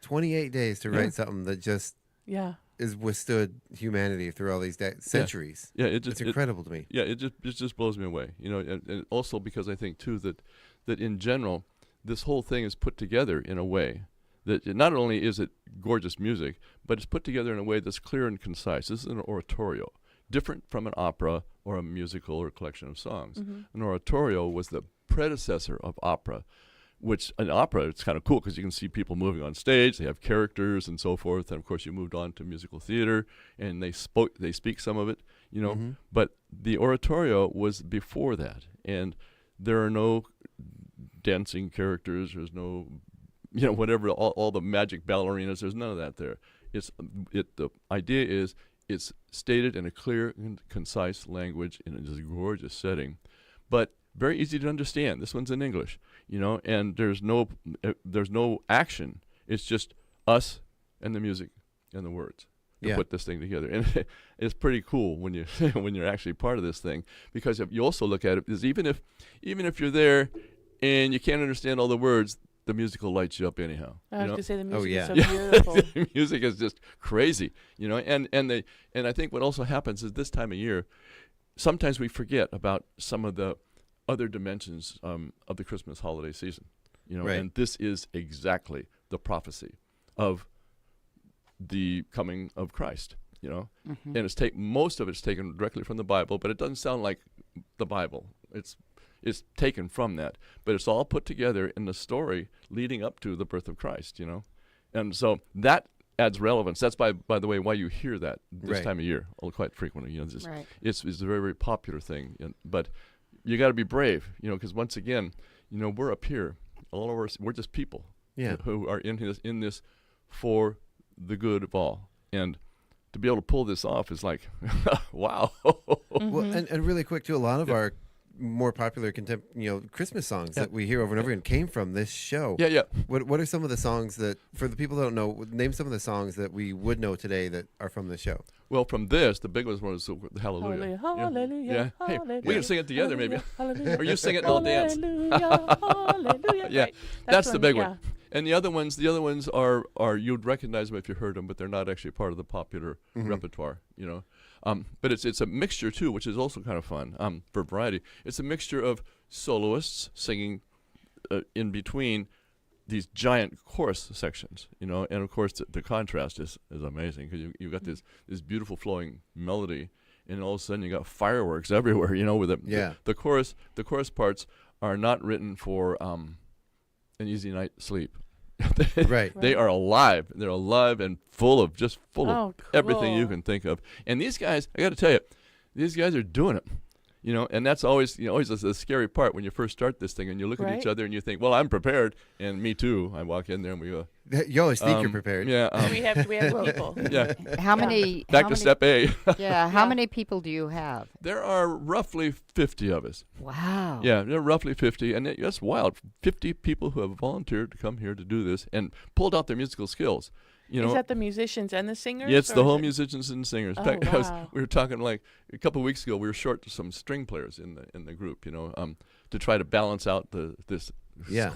28 days to write something that just is withstood humanity through all these centuries. Yeah, it's incredible to me. Yeah, it just blows me away. You know, and also because I think too that in general, this whole thing is put together in a way that not only is it gorgeous music, but it's put together in a way that's clear and concise. This is an oratorio, different from an opera or a musical or a collection of songs. Mm-hmm. An oratorio was the predecessor of opera. which in opera, it's kind of cool because you can see people moving on stage. They have characters and so forth. And of course, you moved on to musical theater, and they speak some of it, you know. Mm-hmm. But the oratorio was before that, and there are no dancing characters. There's no, you know, whatever, all the magic ballerinas. There's none of that there. The idea is it's stated in a clear and concise language in a gorgeous setting, but very easy to understand. This one's in English, you know, and there's no action. It's just us and the music and the words to put this thing together. And it's pretty cool when you when you're actually part of this thing, because if you also look at it is even if you're there and you can't understand all the words, the musical lights you up anyhow. I was going to say the music is so beautiful. The music is just crazy, you know. And I think what also happens is this time of year, sometimes we forget about some of the other dimensions of the Christmas holiday season, you know. Right. And this is exactly the prophecy of the coming of Christ, you know. Mm-hmm. And most of it's taken directly from the Bible, but it doesn't sound like the Bible. It's taken from that, but it's all put together in the story leading up to the birth of Christ, you know. And so that adds relevance. That's by the way why you hear that this time of year quite frequently, you know. It's a very, very popular thing, but you got to be brave, you know, because once again, you know, we're up here, all of us, we're just people who are in this for the good of all, and to be able to pull this off is like, wow. Mm-hmm. Well, and really quick too, a lot of our more popular Christmas songs that we hear over and over again came from this show. Yeah. What are some of the songs that, for the people that don't know, name some of the songs that we would know today that are from the show? Well, from this, the big one was Hallelujah. Hallelujah. Yeah. Hey, Hallelujah. we can sing it together, maybe. Hallelujah. Or you sing it and I'll dance. Hallelujah. Yeah, Right. that's the big one. And the other ones are you'd recognize them if you heard them, but they're not actually part of the popular repertoire, you know. But it's a mixture too, which is also kind of fun for variety. It's a mixture of soloists singing in between these giant chorus sections, you know, and of course the contrast is amazing because you got this beautiful flowing melody, and all of a sudden you got fireworks everywhere, you know, with the chorus parts are not written for an easy night's sleep. Right. They are alive. They're alive and full of cool. everything you can think of. And these guys, I got to tell you, these guys are doing it. You know, and that's always the scary part when you first start this thing and you look at each other and you think, well, I'm prepared, and me too. I walk in there and we go. You always think you're prepared. Yeah. we have people. Yeah. How many? Back to step A. Yeah. How many people do you have? There are roughly 50 of us. Wow. Yeah, there are roughly 50, and that's wild. 50 people who have volunteered to come here to do this and pulled out their musical skills. You know, is that the musicians and the singers? Yeah, it's the whole musicians and singers. In fact, wow. we were talking like a couple of weeks ago. We were short some string players in the group, you know, to try to balance out this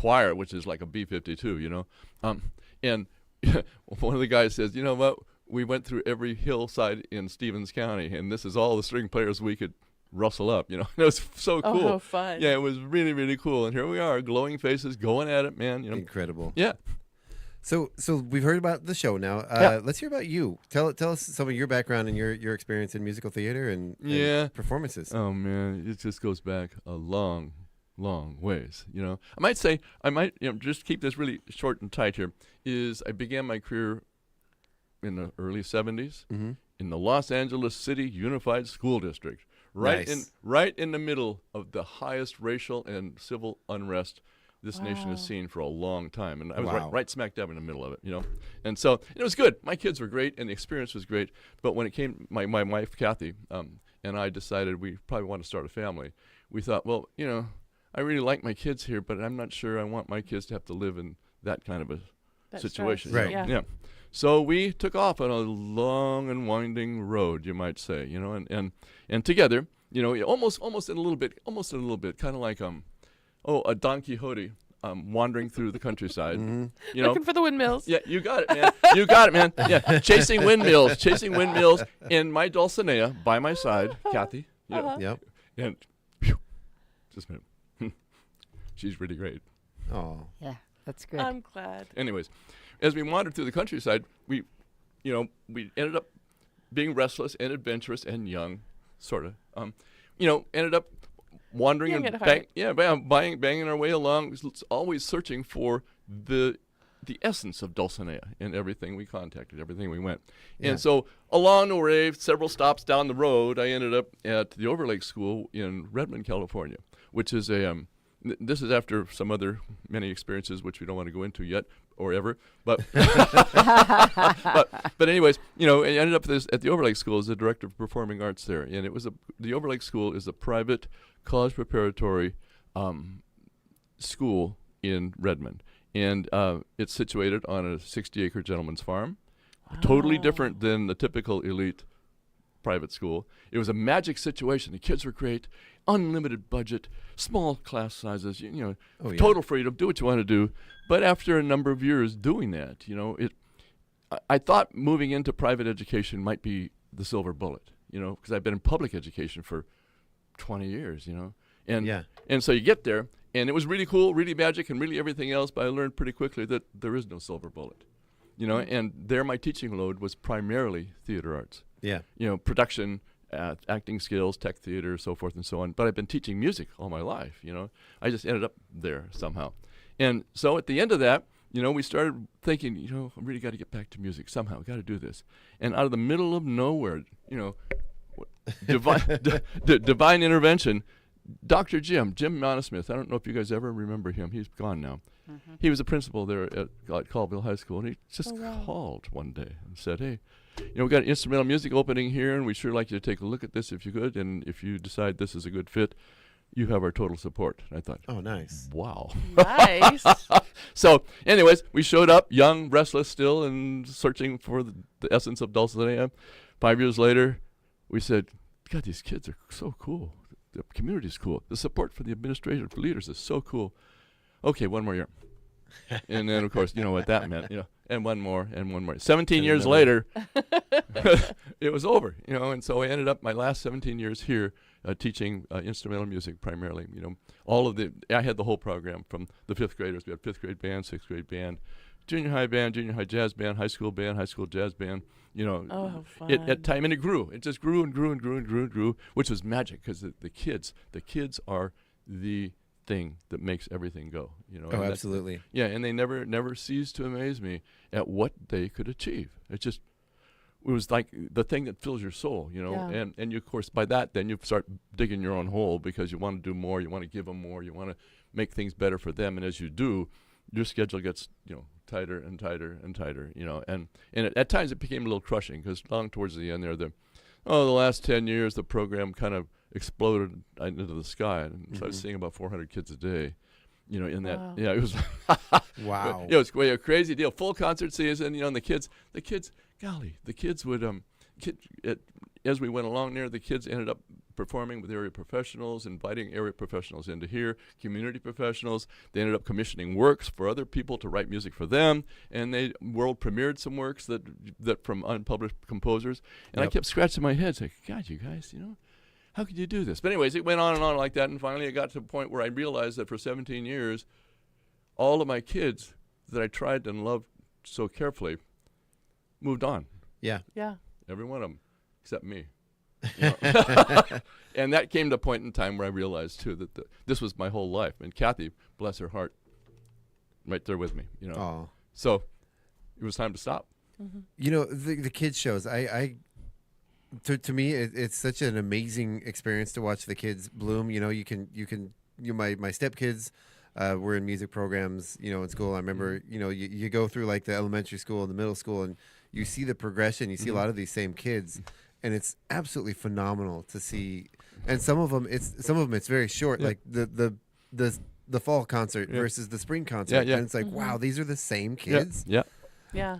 choir, which is like a B-52, you know. And one of the guys says, you know what? We went through every hillside in Stevens County, and this is all the string players we could rustle up, you know. It was so cool. Oh, fun. Yeah, it was really, really cool. And here we are, glowing faces, going at it, man. You know, incredible. Yeah. So we've heard about the show now. Let's hear about you. Tell us some of your background and your experience in musical theater and performances. Oh man, it just goes back a long ways. You know, I might just keep this really short and tight here. I began my career in the early 70s in the Los Angeles City Unified School District, right in the middle of the highest racial and civil unrest this nation has seen for a long time, and I was right smack dab in the middle of it, you know. And so it was good. My kids were great, and the experience was great. But when it came, my wife Kathy and I decided we probably want to start a family. We thought, well, you know, I really like my kids here, but I'm not sure I want my kids to have to live in that kind of a situation. Stress. Right? Yeah. So we took off on a long and winding road, you might say, you know, and together, you know, almost in a little bit, kind of like a Don Quixote wandering through the countryside. You know, looking for the windmills. Yeah, you got it, man. You got it, man. Yeah, chasing windmills, and my Dulcinea by my side, Kathy. You know, Yep. And just a minute. She's really great. Oh. Yeah, that's good. I'm glad. Anyways, as we wandered through the countryside, we ended up being restless and adventurous and young, sort of. Ended up wandering Young and at heart. banging our way along, always searching for the essence of Dulcinea in everything we contacted, everything we went. Yeah. And so along the way, several stops down the road, I ended up at the Overlake School in Redmond, California, which is this is after some other many experiences which we don't want to go into yet or ever, but but anyways, I ended up at the Overlake School as the director of performing arts there, and it was the Overlake School is a private college preparatory school in Redmond, and it's situated on a 60-acre gentleman's farm, totally different than the typical elite private school. It was a magic situation. The kids were great, unlimited budget, small class sizes, total freedom, do what you want to do. But after a number of years doing that, I thought moving into private education might be the silver bullet, because I've been in public education for 20 years, and so you get there, and it was really cool, really magic, and really everything else, but I learned pretty quickly that there is no silver bullet, and there my teaching load was primarily theater arts. Yeah. Production, acting skills, tech theater, so forth and so on. But I've been teaching music all my life, I just ended up there somehow. And so at the end of that, we started thinking, I really got to get back to music somehow. Got to do this. And out of the middle of nowhere, divine intervention, Dr. Jim Monosmith, I don't know if you guys ever remember him. He's gone now. Mm-hmm. He was a principal there at Colville High School, and he just called one day and said, hey, we got instrumental music opening here, and we'd sure like you to take a look at this if you could, and if you decide this is a good fit, you have our total support. And I thought, oh, nice. Wow. Nice. So, anyways, we showed up, young, restless still, and searching for the essence of Dulcinea. 5 years later, we said, God, these kids are so cool. The community's cool. The support for the administrative leaders is so cool. Okay, one more year. And then, of course, you know what that meant, and one more, and one more. 17 years later, it was over, and so I ended up my last 17 years here teaching instrumental music primarily, I had the whole program from the fifth graders. We had fifth grade band, sixth grade band, junior high jazz band, high school jazz band, Oh, fun. At time, and it grew. It just grew and grew and grew and grew and grew, which was magic because the kids are the thing that makes everything go. Oh, absolutely. Yeah, and they never ceased to amaze me at what they could achieve. It was like the thing that fills your soul, Yeah. and you, of course, by that, then you start digging your own hole because you want to do more, you want to give them more, you want to make things better for them, and as you do, your schedule gets, tighter and tighter and tighter, and at times it became a little crushing because long towards the end there, the last 10 years, the program kind of exploded into the sky, and so I was seeing about 400 kids a day, in that, Wow. it was, wow, it was a crazy deal, full concert season, and the kids, golly, the kids would, as we went along there, the kids ended up performing with area professionals, inviting area professionals into here, community professionals. They ended up commissioning works for other people to write music for them, and they world premiered some works that from unpublished composers. And I kept scratching my head, saying, God, you guys, how could you do this? But anyways, it went on and on like that, and finally it got to the point where I realized that for 17 years, all of my kids that I tried and loved so carefully moved on. Yeah. Yeah. Every one of them, except me. And that came to a point in time where I realized too that this was my whole life. And Kathy, bless her heart, right there with me. Aw. So it was time to stop. Mm-hmm. The kids shows. To me, it's such an amazing experience to watch the kids bloom. My stepkids were in music programs. In school. I remember. You go through like the elementary school and the middle school, and you see the progression. You see a lot of these same kids. And it's absolutely phenomenal to see, and some of them it's very short, like the fall concert versus the spring concert, and it's like wow, these are the same kids. Yeah.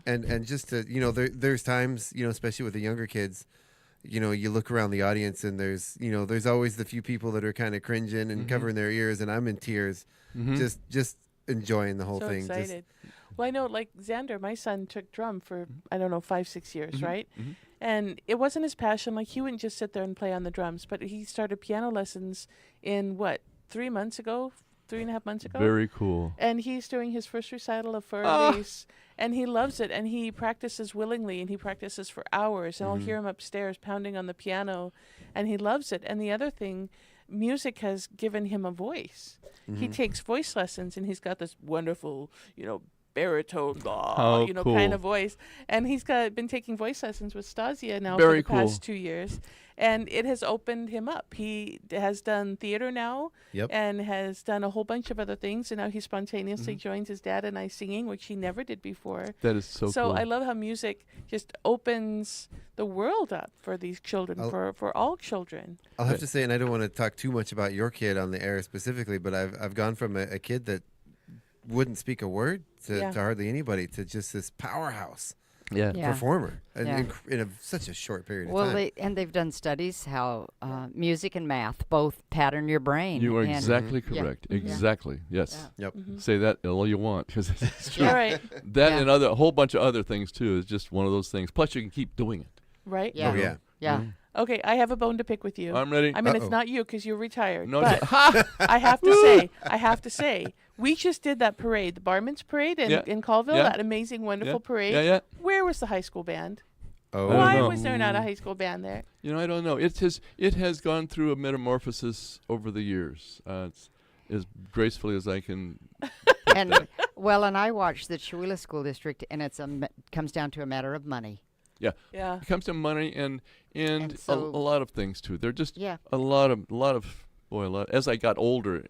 And just to there's times especially with the younger kids, you look around the audience and there's always the few people that are kind of cringing and covering their ears, and I'm in tears, just enjoying the whole So thing. excited. Well, I know, like Xander, my son took drum for, 5-6 years, right? Mm-hmm. And it wasn't his passion. Like, he wouldn't just sit there and play on the drums, but he started piano lessons in, 3 months ago? 3.5 months ago? Very cool. And he's doing his first recital of For Elise, and he loves it, and he practices willingly, and he practices for hours, and I'll hear him upstairs pounding on the piano, and he loves it. And the other thing, music has given him a voice. He takes voice lessons, and he's got this wonderful, baritone, How kind cool. of voice. And he's been taking voice lessons with Stasia now Very for the past cool. 2 years. And it has opened him up. He has done theater now and has done a whole bunch of other things. And now he spontaneously joins his dad and I singing, which he never did before. That is so So cool. I love how music just opens the world up for these children, for all children. I'll have to say, and I don't want to talk too much about your kid on the air specifically, but I've gone from a kid that wouldn't speak a word to hardly anybody to just this powerhouse performer in such a short period of time. Well, they've done studies how music and math both pattern your brain. You are and exactly correct. Exactly. Yes. Yep. Say that all you want, because it's true. All right. That and a whole bunch of other things too is just one of those things. Plus, you can keep doing it. Right? Yeah. Oh, yeah. Yeah. Okay, I have a bone to pick with you. I'm ready. I mean, Uh-oh. it's not you because you're retired. No, but I have to say, we just did that parade, the Barman's Parade in Colville, that amazing, wonderful parade. Yeah. Where was the high school band? Oh, Why was there not a high school band there? I don't know. It has gone through a metamorphosis over the years. It's as gracefully as I can. And I watched the Chihuahua School District, and it comes down to a matter of money. Yeah. It comes to money and a so- lot of things too. They're just Yeah. a lot of. As I got older,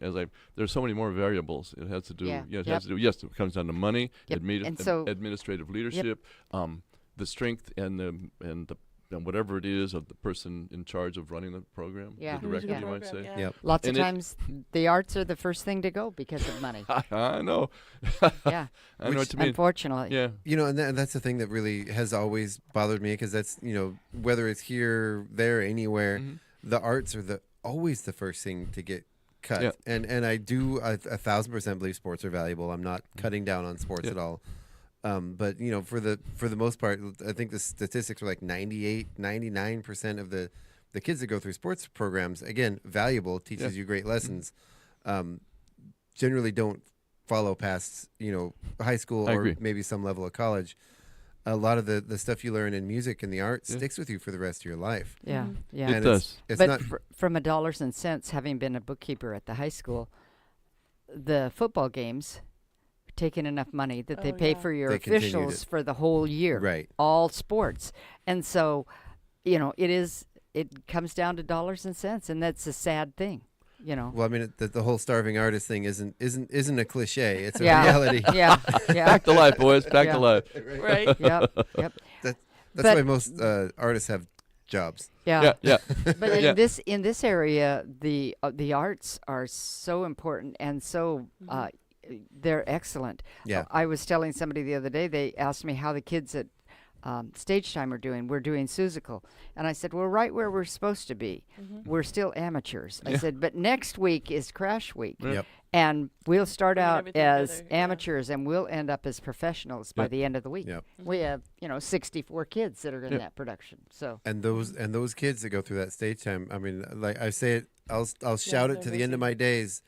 there's so many more variables. It has to do. Yeah. It has to do. Yes, it comes down to money, Yep. And so- administrative leadership, the strength and whatever it is of the person in charge of running the program, Yeah. the director, Yeah. you might say. Yeah. Yep. Lots And of times, the arts are the first thing to go because of money. I know. Yeah. I know what you mean. Unfortunately. Yeah. And that's the thing that really has always bothered me, because that's, whether it's here, there, anywhere, the arts are always the first thing to get cut. Yeah. And I do 1,000% believe sports are valuable. I'm not cutting down on sports at all. But for the most part, I think the statistics are like 99% of the kids that go through sports programs, again, valuable, teaches you great lessons, generally don't follow past high school I or agree. maybe some level of college. A lot of the stuff you learn in music and the arts sticks with you for the rest of your life. Yeah. Yeah. It And does. It's But not. from a dollars and cents, having been a bookkeeper at the high school, the football games taking enough money that they pay for your They continued officials it. for the whole year. Right. All sports. And so, it comes down to dollars and cents, and that's a sad thing. Well, I mean, the whole starving artist thing isn't a cliche. It's a Yeah. reality. Yeah. Yeah. Back to life, boys. Back Yeah. to life. Right. Yep. Yep. That's But- why most artists have jobs. Yeah. Yeah. But Yeah. in this area, the arts are so important and so they're excellent. Yeah. I was telling somebody the other day. They asked me how the kids at Stage Time are doing. We're doing Seussical, and I said, "We're right where we're supposed to be. We're still amateurs." I said, "But next week is Crash Week, Yep. and we'll start Bring out everything as together, yeah. amateurs, and we'll end up as professionals by Yep. the end of the week. Yep. We have 64 kids that are in Yep. that production. So And those kids that go through that stage time, I mean, like I say it, I'll shout it to they're the end of busy. my days.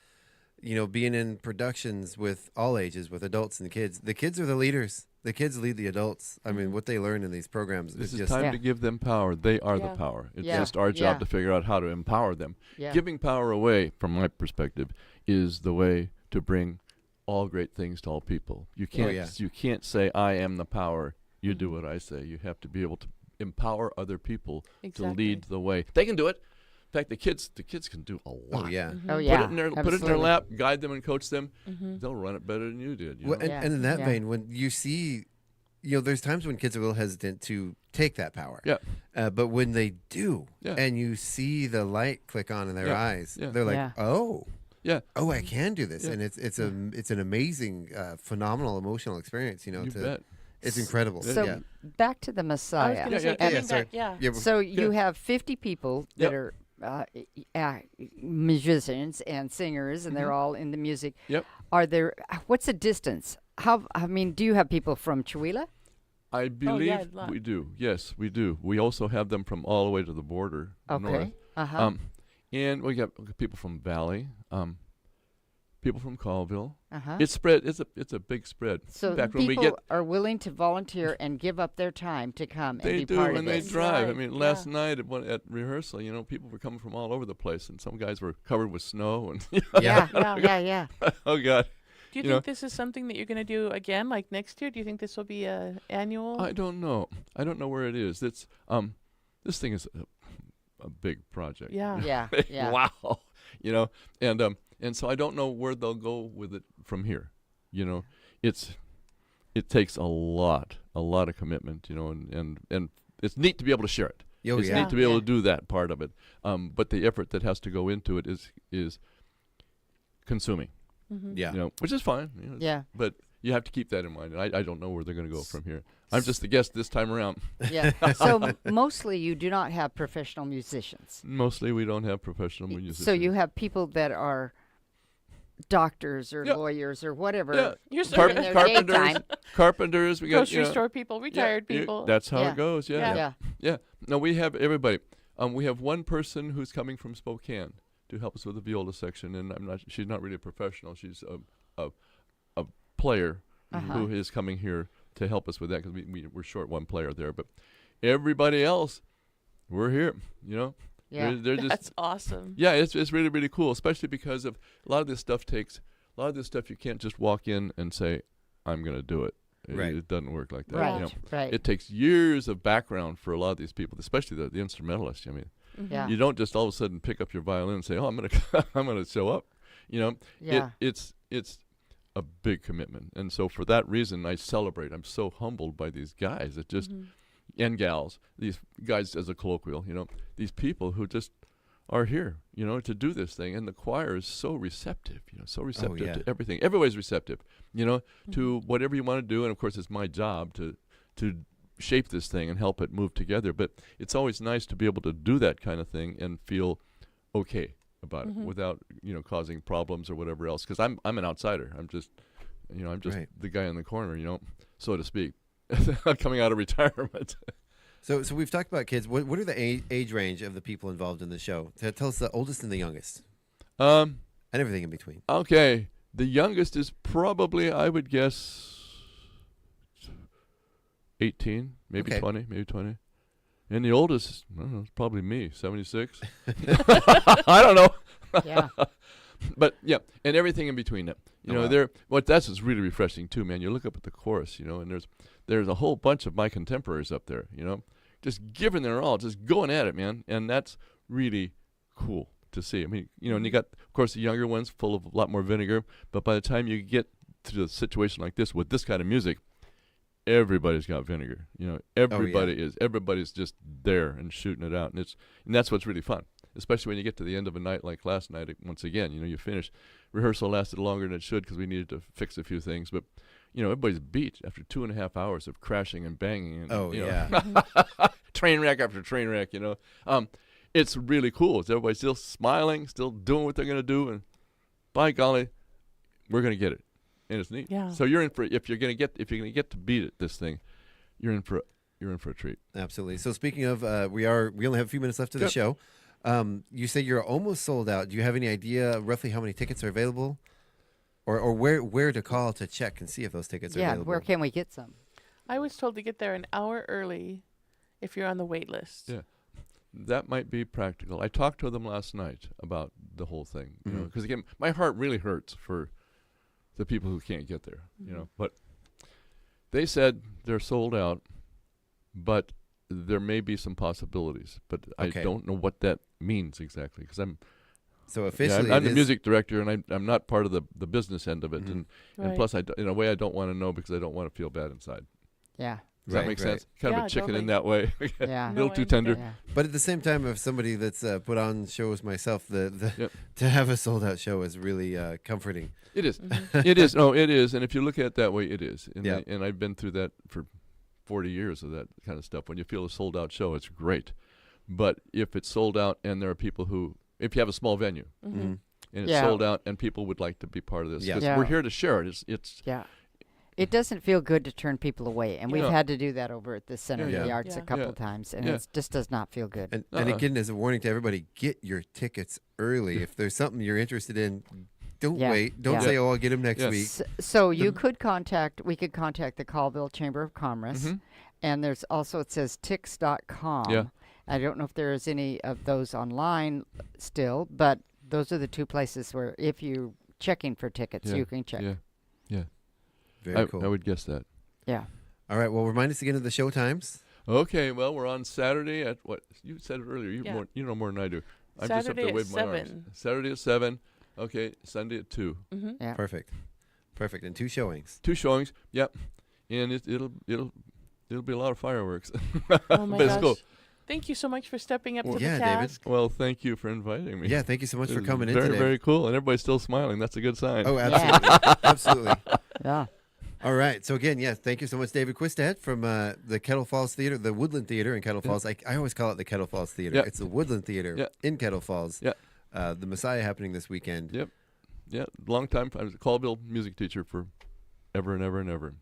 Being in productions with all ages, with adults and kids. The kids are the leaders. The kids lead the adults. I mean, what they learn in these programs This is is just time Yeah. to give them power. They are Yeah. the power. It's Yeah. just our job Yeah. to figure out how to empower them. Yeah. Giving power away, from my perspective, is the way to bring all great things to all people. You can't yeah. you can't say I am the power. You do what I say. You have to be able to empower other people to Exactly. lead the way. They can do it. In fact, the kids can do a lot. oh yeah. Oh yeah, Put it in their absolutely. lap, guide them and coach them. They'll run it better than you did. You Well, know? and in that Yeah. vein, when you see, there's times when kids are a little hesitant to take that power. Yeah. But when they do, Yeah. and you see the light click on in their Yeah. eyes, Yeah. they're like, Yeah. oh. Yeah. Oh, I can do this, Yeah. and it's an amazing, phenomenal emotional experience. You bet. It's incredible. So yeah. back to the I was Messiah. going to say, yeah, coming sorry. back, yeah. Yeah, So you Good. have 50 people that Yep. are musicians and singers, and they're all in the music. Yep. Are there? What's the distance? Do you have people from Chihuahua? I believe a lot. we do. Yes, we do. We also have them from all the way to the border north. Okay. Uh-huh. And we got people from Valley, people from Colville. Uh-huh. It's spread. It's a big spread. So in fact, when people we get, are willing to volunteer and give up their time to come they and be do, part and of they this. drive. I mean, last night at rehearsal, people were coming from all over the place, and some guys were covered with snow. And Yeah. Oh God. Do you think this is something that you're going to do again, like next year? Do you think this will be a annual? I don't know. I don't know where it is. It's this thing is a big project. Yeah. Yeah. Wow. And so I don't know where they'll go with it from here. It takes a lot of commitment, and it's neat to be able to share it. Oh, it's yeah. neat to be able to do that part of it. But the effort that has to go into it is consuming. Mm-hmm. Yeah. Which is fine. Yeah. But you have to keep that in mind. And I don't know where they're going to go from here. I'm just the guest this time around. Yeah. So mostly you do not have professional musicians. Mostly we don't have professional musicians. So you have people that are doctors or lawyers or whatever. Yeah. You're in their daytime. Carpenters. We got grocery store people, retired people. That's how it goes. Yeah. Yeah. No, we have everybody. We have one person who's coming from Spokane to help us with the viola section, and she's not really a professional. She's a player who is coming here to help us with that, because we're short one player there. But everybody else, we're here. Yeah. They're just, That's awesome. Yeah, it's really, really cool, especially because of a lot of this stuff you can't just walk in and say, I'm going to do it. Right. It doesn't work like that. Right. It takes years of background for a lot of these people, especially the instrumentalists. I mean, Yeah. you don't just all of a sudden pick up your violin and say, "Oh, I'm gonna show up." Yeah. It's a big commitment, and so for that reason, I celebrate. I'm so humbled by these guys that just and gals, these guys as a colloquial, these people who just are here, to do this thing, and the choir is so receptive, to everything. Everybody's receptive, to whatever you want to do, and of course, it's my job to shape this thing and help it move together. But it's always nice to be able to do that kind of thing and feel okay about it without causing problems or whatever else. Because I'm an outsider. I'm just Right. the guy in the corner, so to speak, coming out of retirement. So we've talked about kids. What are the age range of the people involved in the show? Tell us the oldest and the youngest, and everything in between. Okay, the youngest is probably, I would guess, 18, maybe 20. And the oldest, I don't know, it's probably me, 76. I don't know. Yeah. But yeah, and everything in between them. That's what's really refreshing too, man. You look up at the chorus, and there's a whole bunch of my contemporaries up there, just giving their all, just going at it, man. And that's really cool to see. I mean, and you got, of course, the younger ones full of a lot more vinegar, but by the time you get to a situation like this with this kind of music, everybody's got vinegar. Everybody's just there and shooting it out, and that's what's really fun, especially when you get to the end of a night like last night. Once again, you finish. Rehearsal lasted longer than it should because we needed to fix a few things, but everybody's beat after 2.5 hours of crashing and banging. And, train wreck after train wreck. It's really cool. Everybody's still smiling, still doing what they're going to do, and by golly, we're going to get it. And it's neat. Yeah. So you're in for if you're gonna get to beat it, this thing, you're in for a treat. Absolutely. So speaking of, we only have a few minutes left of the show. You say you're almost sold out. Do you have any idea roughly how many tickets are available, or where to call to check and see if those tickets are available? Yeah. Where can we get some? I was told to get there an hour early if you're on the wait list. Yeah. That might be practical. I talked to them last night about the whole thing, because again, my heart really hurts for the people who can't get there, but they said they're sold out, but there may be some possibilities, but I don't know what that means exactly, because I'm officially I'm the music director, and I'm not part of the business end of it, and plus in a way I don't want to know because I don't want to feel bad inside. Yeah. Does that make sense? Kind of a chicken in that way. Yeah. A little too tender. Yeah. But at the same time, if somebody that's put on shows myself, to have a sold out show is really comforting. It is. It is. No, it is. And if you look at it that way, it is. And I've been through that for 40 years of that kind of stuff. When you feel a sold out show, it's great. But if it's sold out and there are people who, if you have a small venue and it's sold out and people would like to be part of this, because we're here to share it. It's It doesn't feel good to turn people away, and we've had to do that over at the Center of the Arts a couple times, and it just does not feel good. And again, as a warning to everybody, get your tickets early. If there's something you're interested in, Don't Yeah, wait. Don't yeah. say, "Oh, I'll get him next Yes. week." So we could contact the Colville Chamber of Commerce, and there's also, it says tix.com. Yeah. I don't know if there is any of those online still, but those are the two places where if you're checking for tickets, you can check. Yeah. Very cool. I would guess that. Yeah. All right. Well, remind us again of the show times. Okay. Well, we're on Saturday at what? You said it earlier. You know more than I do. I'm just up Saturday there at waving my arms. 7. Saturday at 7. Okay. Sunday at 2. Yeah. Perfect. And 2 showings. 2 showings. Yep. And it'll be a lot of fireworks. Oh my But it's gosh. cool. Thank you so much for stepping up to the David. task. Well, thank you for inviting me. Yeah, thank you so much for It's coming in very, today. Very cool, and everybody's still smiling. That's a good sign. Oh, absolutely. Absolutely. Yeah. All right. So again, thank you so much, David Quistad from the Kettle Falls Theater, the Woodland Theater in Kettle Falls. I always call it the Kettle Falls Theater. Yeah. It's the Woodland Theater Yeah. in Kettle Falls. Yeah. The Messiah happening this weekend. Yep. Yeah, long time. I was a Colville music teacher for ever and ever and ever.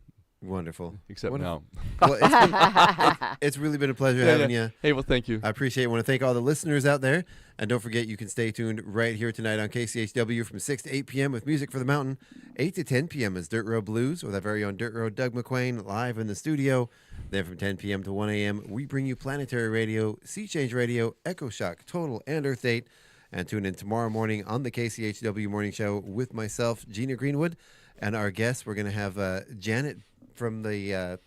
Wonderful. Except Wonderful. now. Well, it's really been a pleasure having you. Hey, well, thank you. I appreciate it. I want to thank all the listeners out there. And don't forget, you can stay tuned right here tonight on KCHW from 6 to 8 p.m. with Music for the Mountain. 8 to 10 p.m. is Dirt Road Blues with our very own Dirt Road Doug McQuain live in the studio. Then from 10 p.m. to 1 a.m., we bring you Planetary Radio, Sea Change Radio, Echo Shock, Total, and Earth Date. And tune in tomorrow morning on the KCHW Morning Show with myself, Gina Greenwood, and our guests. We're going to have Janet from the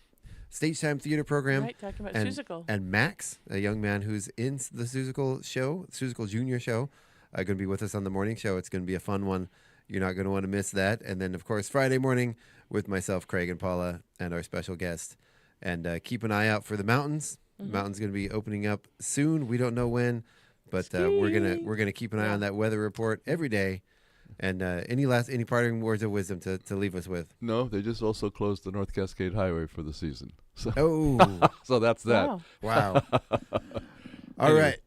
Stage Time Theater program. Right, talking about and, Seussical. And Max, a young man who's in the Seussical Junior show, going to be with us on the morning show. It's going to be a fun one. You're not going to want to miss that. And then, of course, Friday morning with myself, Craig, and Paula, and our special guest. And keep an eye out for the mountains. The mountain's going to be opening up soon. We don't know when, but we're gonna keep an eye on that weather report every day. And any parting words of wisdom to leave us with? No, they just also closed the North Cascade Highway for the season. So, so that's that. Wow. All right.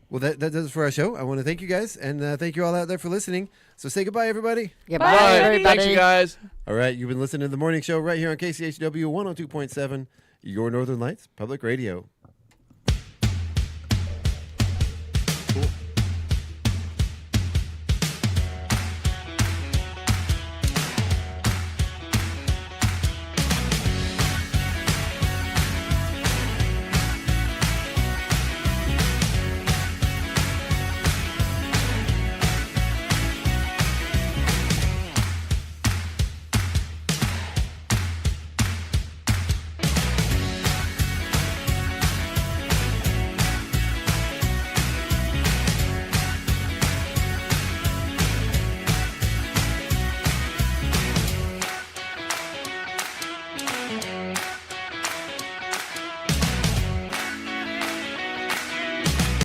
Well, that does it for our show. I want to thank you guys, and thank you all out there for listening. So say goodbye, everybody. Goodbye, everybody. Thanks, you guys. All right, you've been listening to The Morning Show right here on KCHW 102.7, your Northern Lights Public Radio.